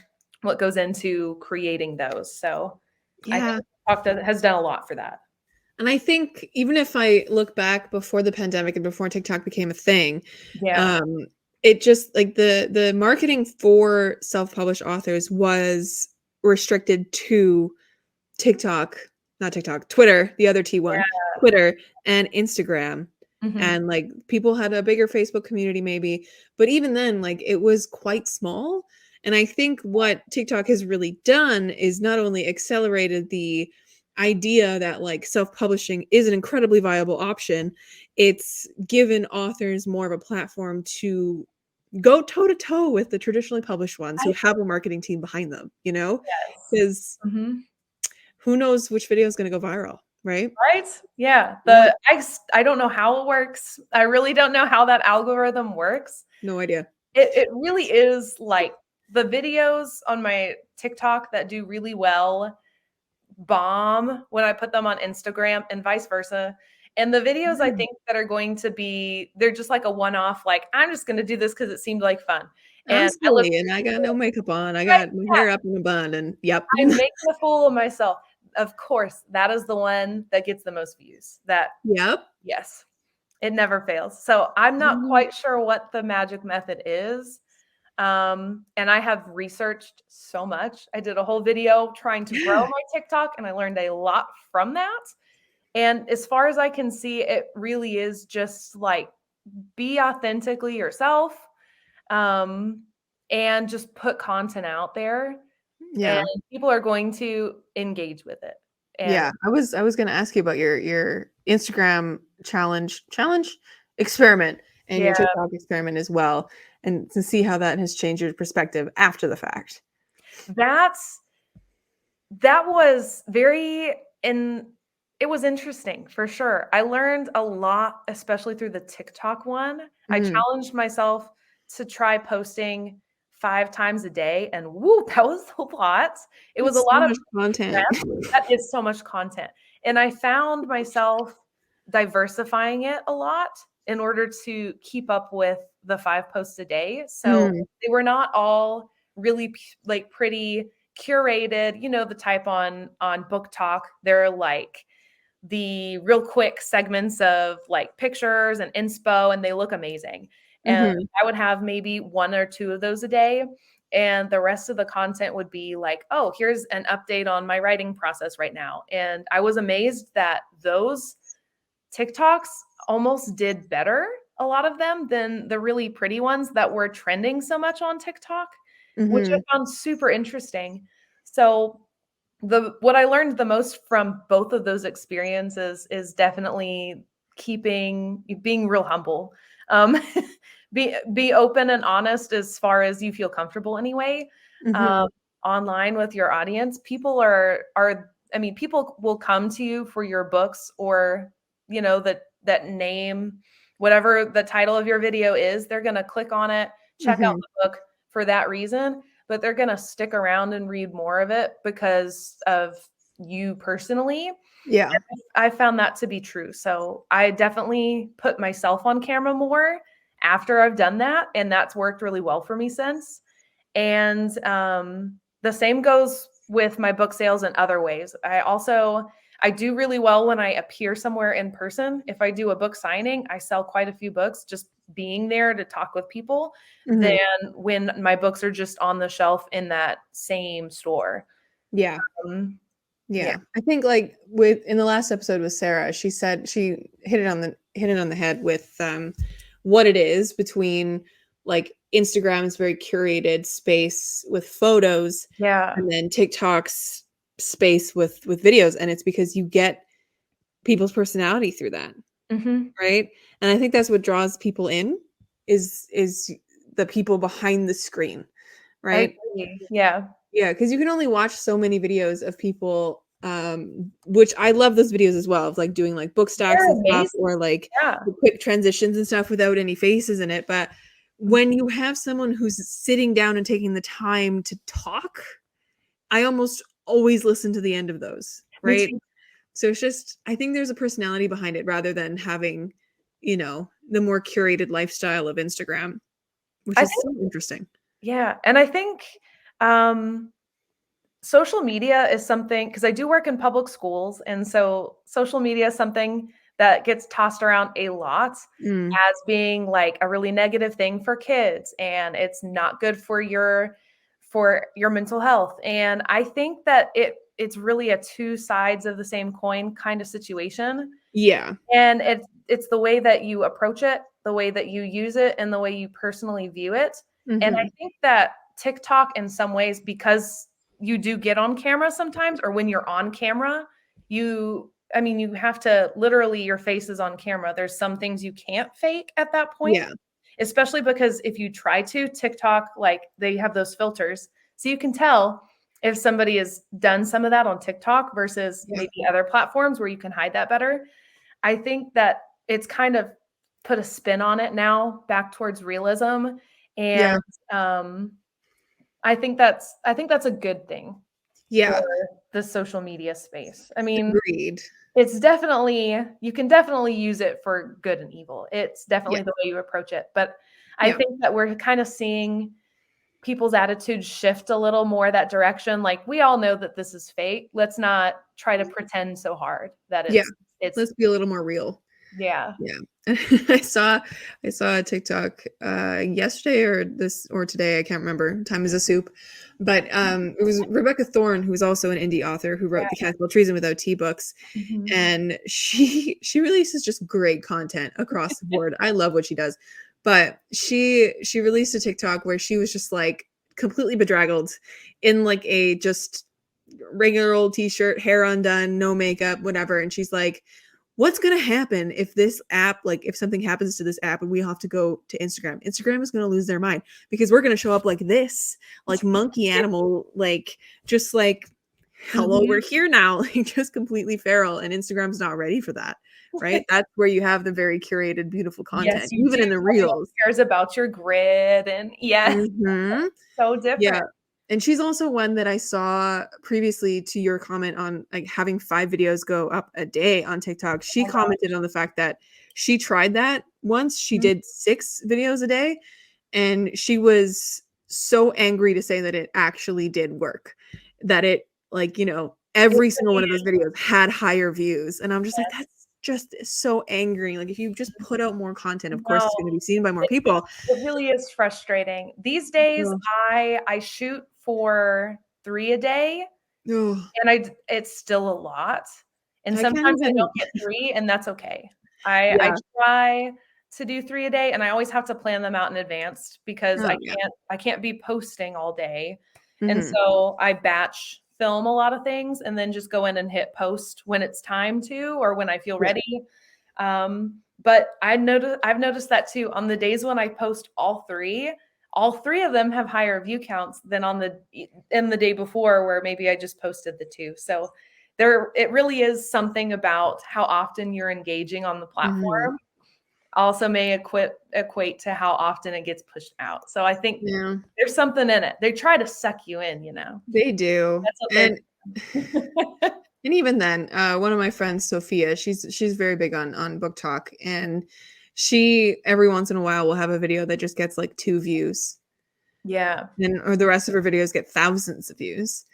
what goes into creating those. So I think TikTok has done a lot for that. And I think even if I look back before the pandemic and before TikTok became a thing, it just like the marketing for self-published authors was restricted to TikTok, not TikTok, Twitter, the other T one, Twitter and Instagram. And like people had a bigger Facebook community maybe, but even then, like it was quite small. And I think what TikTok has really done is not only accelerated the idea that like self-publishing is an incredibly viable option, it's given authors more of a platform to go toe to toe with the traditionally published ones who have a marketing team behind them, because who knows which video is going to go viral, right? Right? Yeah. I don't know how it works. I really don't know how that algorithm works. No idea. It really is like the videos on my TikTok that do really well bomb when I put them on Instagram and vice versa. And the videos I think that are going to be, they're just like a one-off, like, I'm just going to do this because it seemed like fun. I'm silly and I got no makeup on. I got my hair up in a bun and I'm making a fool of myself. Of course, that is the one that gets the most views. Yes, it never fails. So I'm not quite sure what the magic method is. And I have researched so much. I did a whole video trying to grow my TikTok and I learned a lot from that. And as far as I can see, it really is just like be authentically yourself, and just put content out there. And people are going to engage with it. And I was going to ask you about your Instagram challenge experiment and your TikTok experiment as well, and to see how that has changed your perspective after the fact. That was it was interesting for sure. I learned a lot, especially through the TikTok one. I challenged myself to try posting 5 times a day, and woo, that was a lot. It was a lot of content. That is so much content. And I found myself diversifying it a lot in order to keep up with the 5 posts a day. So they were not all really like pretty curated, the type on Book Talk. They're like the real quick segments of like pictures and inspo, and they look amazing. And I would have maybe 1 or 2 of those a day. And the rest of the content would be like, oh, here's an update on my writing process right now. And I was amazed that those TikToks almost did better, a lot of them, than the really pretty ones that were trending so much on TikTok, which I found super interesting. So what I learned the most from both of those experiences is definitely being real humble. Be open and honest as far as you feel comfortable anyway. Online with your audience, people people will come to you for your books, or that name, whatever the title of your video is, they're going to click on it, check out the book for that reason, but they're going to stick around and read more of it because of you personally. Yeah. And I found that to be true. So I definitely put myself on camera more after I've done that. And that's worked really well for me since. And the same goes with my book sales in other ways. I do really well when I appear somewhere in person. If I do a book signing, I sell quite a few books just being there to talk with people than when my books are just on the shelf in that same store. Yeah. I think like in the last episode with Sarah, she said she hit it on the head with what it is between like Instagram is very curated space with photos, Yeah. and then TikTok's space with videos, and it's because you get people's personality through that, Mhm. right? And I think that's what draws people in is the people behind the screen, I right? agree. Yeah. Yeah, because you can only watch so many videos of people, which I love those videos as well, of like doing like book stacks They're and stuff, amazing. or like Yeah. the quick transitions and stuff without any faces in it. But Mhm. when you have someone who's sitting down and taking the time to talk, I almost always listen to the end of those, Me right? too. So it's just, I think there's a personality behind it rather than having, the more curated lifestyle of Instagram, which I is think so interesting. yeah, and I think, um, social media is something because I do work in public schools, and so social media is something that gets tossed around a lot Mm, as being, like, a really negative thing for kids, and it's not good for your mental health, and I think that it's really a 2 sides of the same coin kinda situation. yeah. And it's the way that you approach it, the way that you use it, and the way you personally view it. And I Hmm. think that TikTok in some ways, because you do get on camera sometimes, or when you're on camera, you have to literally your face is on camera. There's some things you can't fake at that point, Yeah. especially because if you try to, TikTok, like they have those filters. So you can tell if somebody has done some of that on TikTok versus Yeah. maybe other platforms where you can hide that better. I think that it's kind of put a spin on it now back towards realism, and, Yeah. um, I think that's a good thing for Yeah. the social media space. I mean, Agreed. it's definitely you can definitely use it for good and evil. It's Yeah. definitely the way you approach it, but I Yeah. think that we're kinda seeing people's attitudes shift a little more that direction, like, we all know that this is fake. Let's not try to pretend so hard that Yeah. it's Let's be a little more real. yeah. Yeah. I saw I saw a TikTok yesterday or today, I can't remember. Time is a soup. But it was Rebecca Thorne, who's also an indie author who wrote the Yeah. Casual Treason Without Tea books. Mhm. And she releases just great content across the board. I love what she does. But she released a TikTok where she was just like completely bedraggled in like a just regular old t-shirt, hair undone, no makeup, whatever. And she's like, what's going to happen if this app, like if something happens to this app and we have to go to Instagram is going to lose their mind because we're going to show up like this, like monkey animal, like just like hello, we're Mhm. here now, like just completely feral, and Instagram's not ready for that, right? That's where you have the very curated beautiful Yes, content you do. even in the Everyone reels. cares about your grid and yes, Mhm. so Yeah. different. And she's also one that I saw previously to your comment on like having 5 videos go up a day on TikTok. She Oh god. commented on the fact that she tried that once. She Mhm. did 6 videos a day, and she was so angry to say that it actually did work. That it like, It every single one really of those is, videos had higher views. And I'm just like, yes. that's just so angry. Like if you just put out more content, of course No, it's going to be seen by more it people. it really is frustrating. These days, Ugh. I shoot for 3 a day, Ugh. and it's still a lot, and I can't sometimes I even. don't get 3, and that's okay. I Yeah. try to do 3 a day, and I always have to plan them out in advance because Oh, yeah. I can't be posting all day, and Mhm. so I batch film a lot of things and then just go in and hit post when it's time to or when I feel Yeah. ready. But I've noticed that too. On the days when I post all 3 of them have higher view counts than on the in the day before where maybe I just posted the 2. So it really is something about how often you're engaging on the Mhm. platform also may equate to how often it gets pushed out. So I think Yeah, there's something in it. They try to suck you in, you know. they do. That's what they're And and even then, one of my friends, Sophia, she's very big on book talk, and she every once in a while will have a video that just gets like 2 views, Yeah. and or the rest of her videos get thousands of views.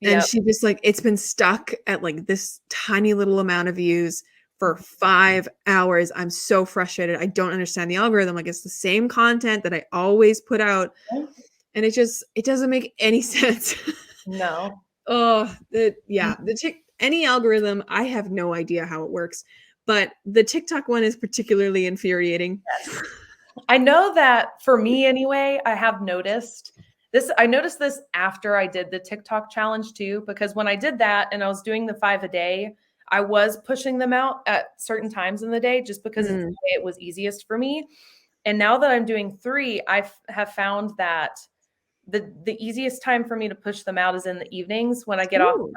And Yep. she just like it's been stuck at like this tiny little amount of views for 5 hours. I'm so frustrated. I don't understand the algorithm. Like it's the same content that I always put out, and it doesn't make any sense. No. Oh, Mm, the Tik any algorithm, I have no idea how it works, but the TikTok one is particularly infuriating. yes. I know that for me anyway, I have noticed this. I noticed this after I did the TikTok challenge too, because when I did that and I was doing the 5 a day, I was pushing them out at certain times in the day just because it's the way it was easiest for me. And now that I'm doing 3, I have found that the easiest time for me to push them out is in the evenings when I get off Ooh. work.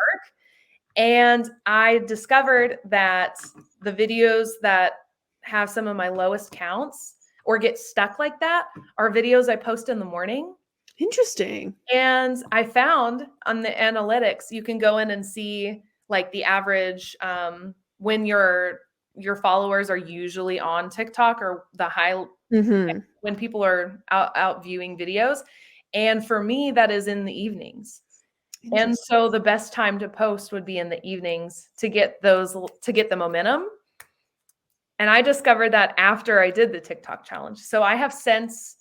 And I discovered that the videos that have some of my lowest counts or get stuck like that are videos I post in the morning. Interesting. And I found on the analytics, you can go in and see like the average when your followers are usually on TikTok or the high when people are out viewing videos. And for me, that is in the evenings. And so the best time to post would be in the evenings to get the momentum. And I discovered that after I did the TikTok challenge. So I have since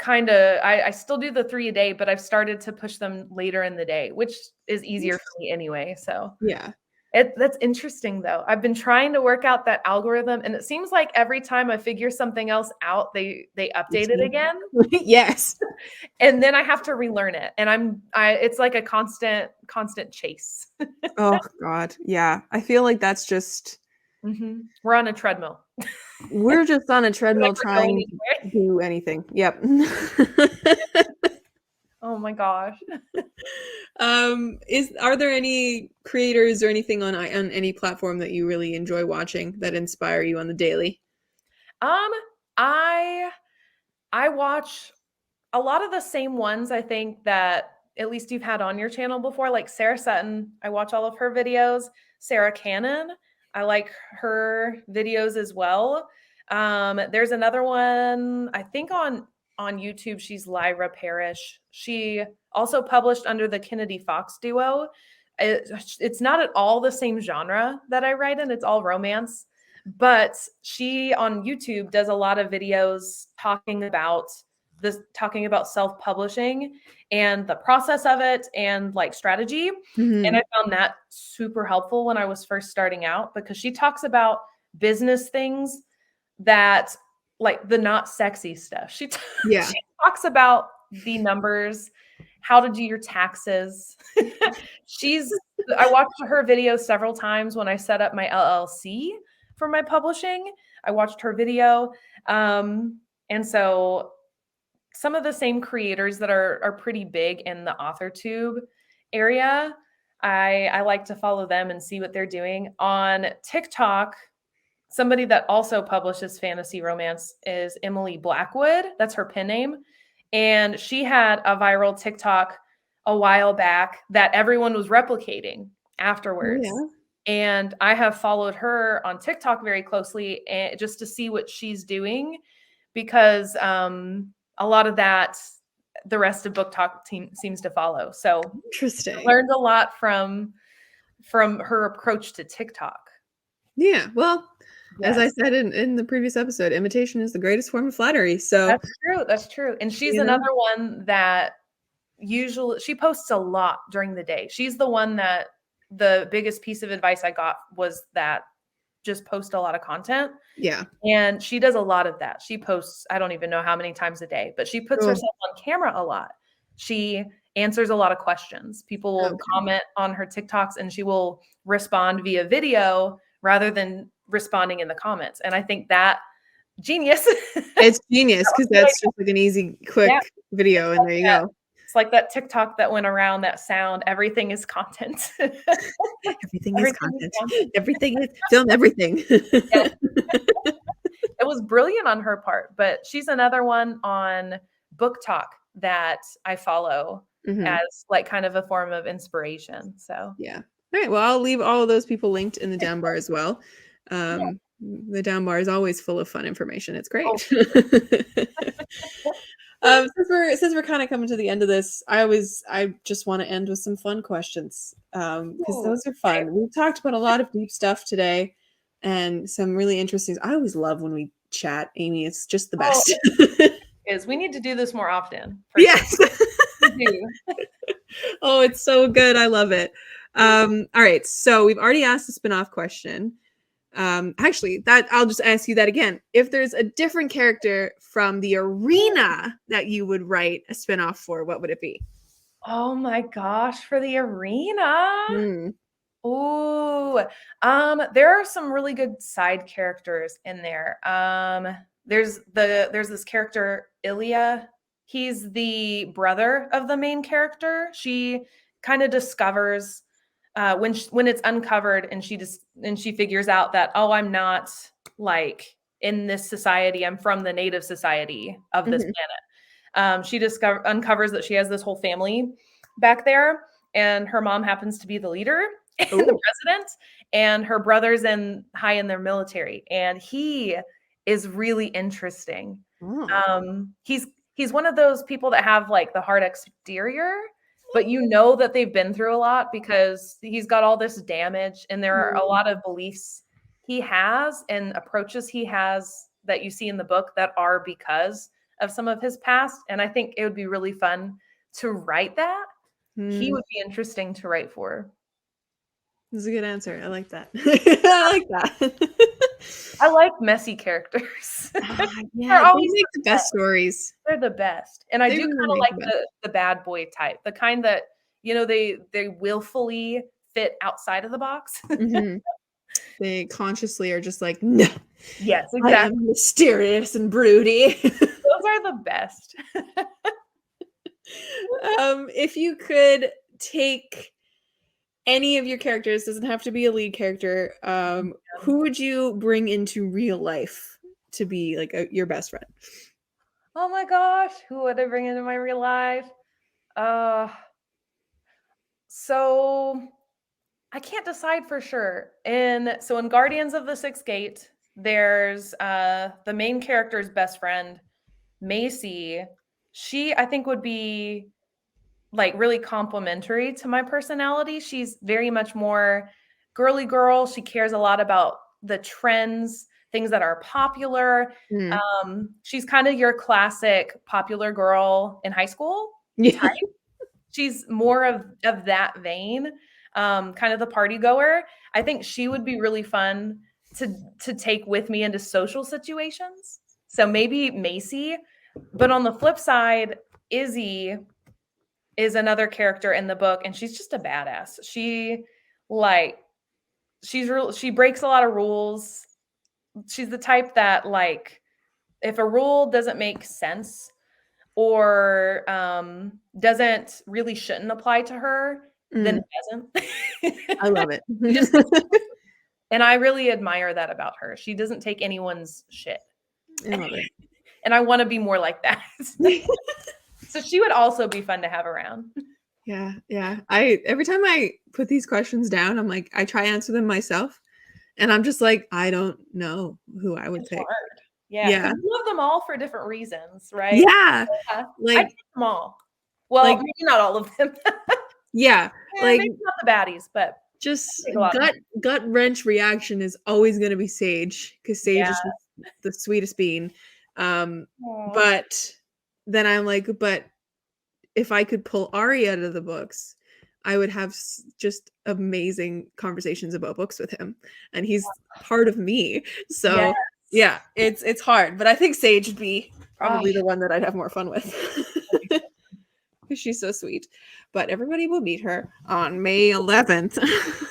I still do the 3 a day, but I've started to push them later in the day, which is easier for me anyway. So Yeah. that's interesting though. I've been trying to work out that algorithm, and it seems like every time I figure something else out, they update it again. Yes. And then I have to relearn it. And it's like a constant chase. Oh God. Yeah. I feel like that's just We're on a treadmill. we're just on a treadmill Never go trying to do anything. Yep. Oh my gosh. Are there any creators or anything on any platform that you really enjoy watching that inspire you on the daily? I watch a lot of the same ones I think that at least you've had on your channel before, like Sarah Sutton. I watch all of her videos. Sarah Cannon, I like her videos as well. There's another one, I think on YouTube, she's Lyra Parrish. She also published under the Kennedy Fox duo. It's not at all the same genre that I write in. It's all romance, but she on YouTube does a lot of videos talking about self-publishing and the process of it and like strategy. And I found that super helpful when I was first starting out, because she talks about business things that like the not sexy stuff. She talks about the numbers, how to do your taxes. I watched her video several times when I set up my LLC for my publishing. I watched her video. And so some of the same creators that are pretty big in the AuthorTube area, I like to follow them and see what they're doing. On TikTok, somebody that also publishes fantasy romance is Emily Blackwood. That's her pen name. And she had a viral TikTok a while back that everyone was replicating afterwards. Yeah. And I have followed her on TikTok very closely just to see what she's doing, because a lot of that the rest of Book Talk team seems to follow. So Interesting. I learned a lot from her approach to TikTok. Yeah. Well, as I said in the previous episode, imitation is the greatest form of flattery. So that's true. And she's another one that usually she posts a lot during the day. She's the one that the biggest piece of advice I got was that just post a lot of content. Yeah. And she does a lot of that. She posts, I don't even know how many times a day, but she puts herself on camera a lot. She answers a lot of questions. People will comment on her TikToks and she will respond via video rather than responding in the comments. And I think that genius. It's genius, because that's just like an easy, quick video, and there you go. It's like that TikTok that went around, that sound, everything is content. Everything is content. Everything is film everything. It was brilliant on her part, but she's another one on Book Talk that I follow as like kind of a form of inspiration. So yeah. All right. Well, I'll leave all of those people linked in the down bar as well. The down bar is always full of fun information. It's great. Since we're kind of coming to the end of this, I just want to end with some fun questions, because those are fun. We've talked about a lot of deep stuff today and some really interesting. I always love when we chat, Amy. It's just the best. We need to do this more often. Yes. Oh, it's so good. I love it. All right. So we've already asked a spinoff question. Actually, that I'll just ask you that again. If there's a different character from the arena that you would write a spinoff for, what would it be? Oh my gosh, for the arena. Hmm. Ooh, there are some really good side characters in there. There's this character Ilya. He's the brother of the main character. She kind of discovers when it's uncovered, and she figures out that, oh, I'm not like in this society. I'm from the native society of this Mhm. planet. She uncovers that she has this whole family back there, and her mom happens to be the leader and the Oh. president, and her brother's high in their military, and he is really interesting. Oh. He's one of those people that have like the hard exterior, but you know that they've been through a lot because he's got all this damage, and there are a Mm. lot of beliefs he has and approaches he has that you see in the book that are because of some of his past. And I think it would be really fun to write that. He Mm. would be interesting to write for. That's a good answer. I like that. I like that. I like messy characters. Yeah, They're they always make the the best best. stories. They're the best. And I They do really kind of make like the best. the bad boy type, the kind that, they willfully fit outside of the box. Mhm. They consciously are just like, no, Yes, I exactly. am mysterious and broody. Those are the best. If you could take any of your characters, doesn't have to be a lead character, who would you bring into real life to be like your best friend? Oh my gosh, who would I bring into my real life? Uh, so I can't decide for sure. In Guardians of the Sixth Gate, there's the main character's best friend, Macy. She, I think, would be like really complimentary to my personality. She's very much more girly girl. She cares a lot about the trends, things that are popular. Mm. She's kind of your classic popular girl in high school Yeah. type. She's more of that vein, kind of the party goer. I think she would be really fun to take with me into social situations. So maybe Macy, but on the flip side, Izzy is another character in the book, and she's just a badass. Like she breaks a lot of rules. She's the type that, like, if a rule doesn't make sense or doesn't really shouldn't apply to her, then Mm. it doesn't. I love it. She just and I really admire that about her. She doesn't take anyone's shit. I love it. And I want to be more like that. So she would also be fun to have around. Yeah, yeah. I every time I put these questions down, I'm like, I try to answer them myself, and I'm just like, I don't know who I would It's pick. hard. Yeah, Yeah, because we love them all for different reasons, right? yeah, Yeah, I like, take them all. Well, like, maybe not all of them. yeah, Yeah, like maybe not the baddies, but just I take a lot of them. gut wrench reaction is always gonna be Sage because Sage Yeah. is just the sweetest bean. Um, Aw. but then I'm like, but if I could pull Ari out of the books, I would have just amazing conversations about books with him, and he's part of me. Yes. So yeah, it's hard, but I think Sage would be Oh, probably the one that I'd have more fun with because she's so sweet. But everybody will meet her on May 11th.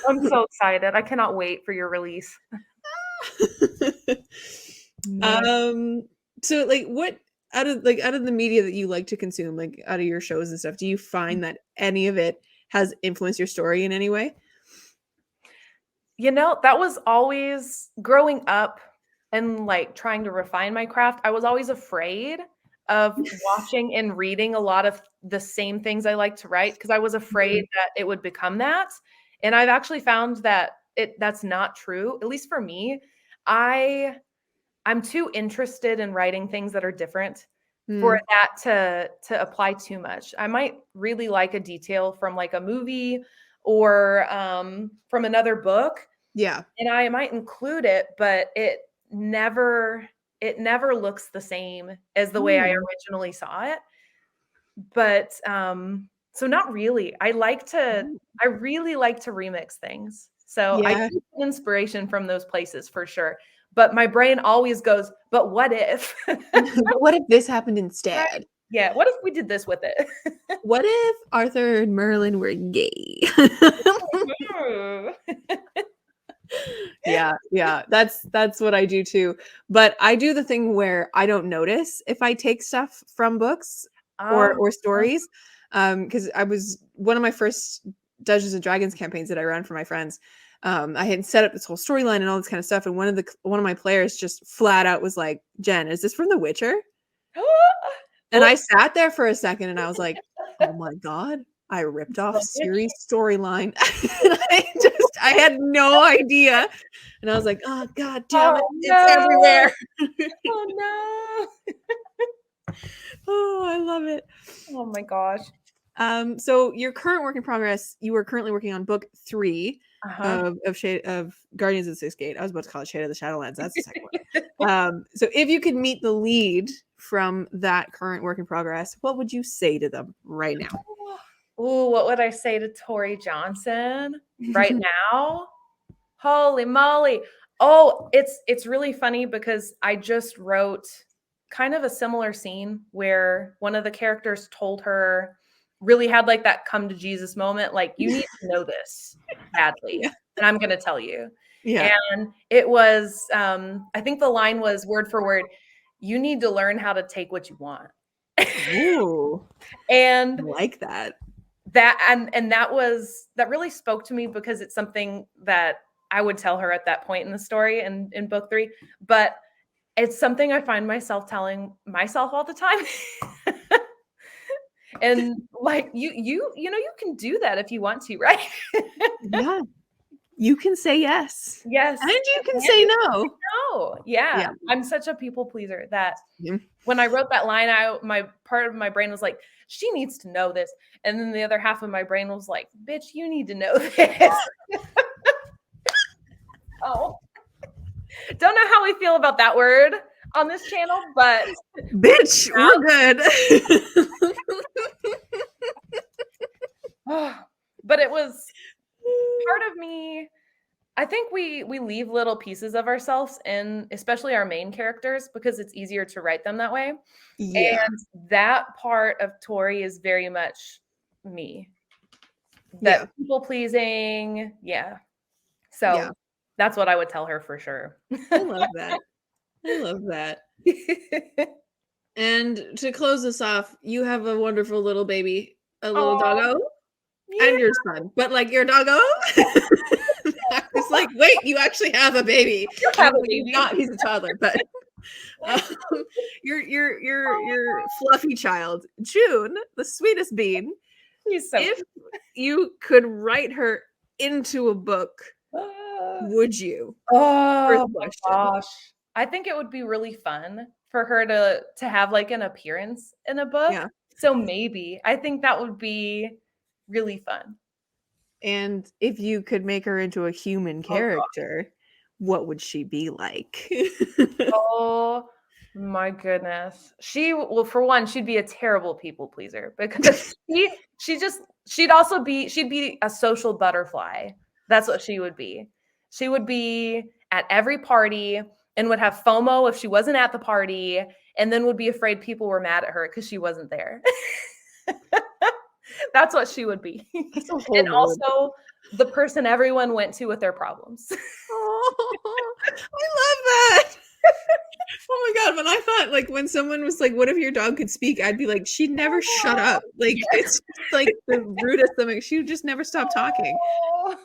I'm so excited. I cannot wait for your release. Man. um, so like, what out of the media that you like to consume, like out of your shows and stuff, do you find that any of it has influenced your story in any way? That was always growing up and like trying to refine my craft. I was always afraid of watching and reading a lot of the same things I like to write because I was afraid that it would become that. And I've actually found that that's not true, at least for me. I'm too interested in writing things that are different for Mm, that to apply too much. I might really like a detail from like a movie or from another book, yeah. and I might include it, but it never looks the same as the way I Mm, originally saw it. But so not really. I mm, really like to remix things. So I Yeah. get inspiration from those places for sure. But my brain always goes, but what if? But what if this happened Right? instead? Yeah. What if we did this with it? What if Arthur and Merlin were gay? Ooh. Yeah, that's what I do too. But I do the thing where I don't notice if I take stuff from books Um, or stories. Because I was one of my first Dungeons and Dragons campaigns that I ran for my friends. I had set up this whole storyline and all this kind of stuff, and one of my players just flat out was like, "Jen, is this from The Witcher?" And I sat there for a second and I was like, "Oh my god, I ripped off Ciri's storyline." And I had no idea. And I was like, "Oh god damn it, Oh it's no! everywhere." Oh no! Oh, I love it. Oh my gosh. So your current work in progress, you are currently working on book 3 Uh-huh. of Guardians of the Sixth Gate. I was about to call it Shade of the Shadowlands. That's the second one. So if you could meet the lead from that current work in progress, what would you say to them right now? Ooh, what would I say to Tori Johnson right now? Holy moly. Oh, it's really funny because I just wrote kind of a similar scene where one of the characters told her really had like that come to Jesus moment, like, you need to know this badly, Yeah. and I'm gonna tell you. Yeah. And it was I think the line was word for word, you need to learn how to take what you want. Ooh, And like that. that really spoke to me because it's something that I would tell her at that point in the story in book 3, but it's something I find myself telling myself all the time. And like you know you can do that if you want to, right? Yeah. You can say yes. Yes. And you can And say you no. know. Yeah. Yeah. I'm such a people pleaser that Yeah. when I wrote that line, my part of my brain was like, she needs to know this. And then the other half of my brain was like, bitch, you need to know this. Oh, don't know how we feel about that word on this channel, but Bitch, we're good. but it was part of me. I think we leave little pieces of ourselves in, especially our main characters, because it's easier to write them that way. Yeah. And that part of Tori is very much me. That Yeah. people pleasing, yeah. Yeah. So that's what I would tell her for sure. I love that. I love that. And to close this off, you have a wonderful little baby, a little Oh, doggo, yeah. and your son. But like your doggo, I was like, wait, you actually have a baby. You I have mean, a like, he's baby. not, he's a toddler, but um, your fluffy child, June, the sweetest bean. He's so If you could write her into a book, cute. would you? First Oh my question. gosh. I think it would be really fun for her to have, like, an appearance in a book. Yeah. So maybe. I think that would be really fun. And if you could make her into a human Oh god. character, what would she be like? Oh my goodness. Well, for one, she'd be a terrible people pleaser because she'd be a social butterfly. That's what she would be. She would be at every party and would have FOMO if she wasn't at the party, and then would be afraid people were mad at her because she wasn't there. That's what she would be. That's a And whole mood. also the person everyone went to with their problems. Oh, I love that. Oh my god, when I thought like when someone was like, "What if your dog could speak?" I'd be like, "She'd never shut up." Like Yes. it's just like the rudest thing. She would just never stop talking. Oh.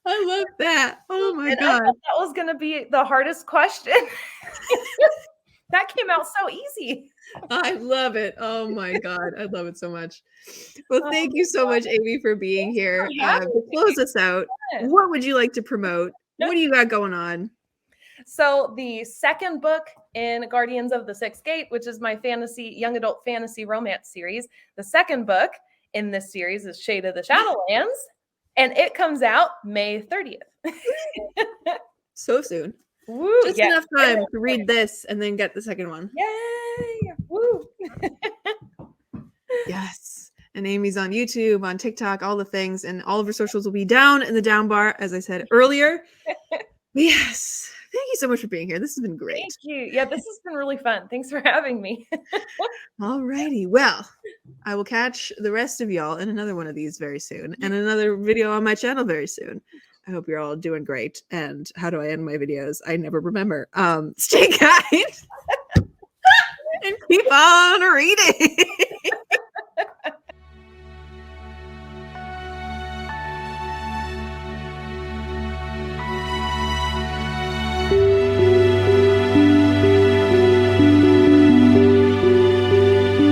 I love that. Oh my And I god. thought that was gonna be the hardest question. That came out so easy. I love it. Oh my god. I love it so much. Well, Oh thank you so much, Amy, for being here. my god, To close us out, having what would you like to promote? What do you got going on? So the second book in Guardians of the Sixth Gate, which is my young adult fantasy romance series, the second book in this series is Shade of the Shadowlands, and it comes out May 30th. So soon. Woo! Just Yeah. enough time to read this and then get the second one. Yay! Woo! Yes. And Amy's on YouTube, on TikTok, all the things, and all of her socials will be down in the down bar, as I said earlier. Yes. Thank you so much for being here. This has been great. Thank you. Yeah, this has been really fun. Thanks for having me. All righty. Well, I will catch the rest of y'all in another one of these very soon, and another video on my channel very soon. I hope you're all doing great. And how do I end my videos? I never remember. Stay kind and keep on reading.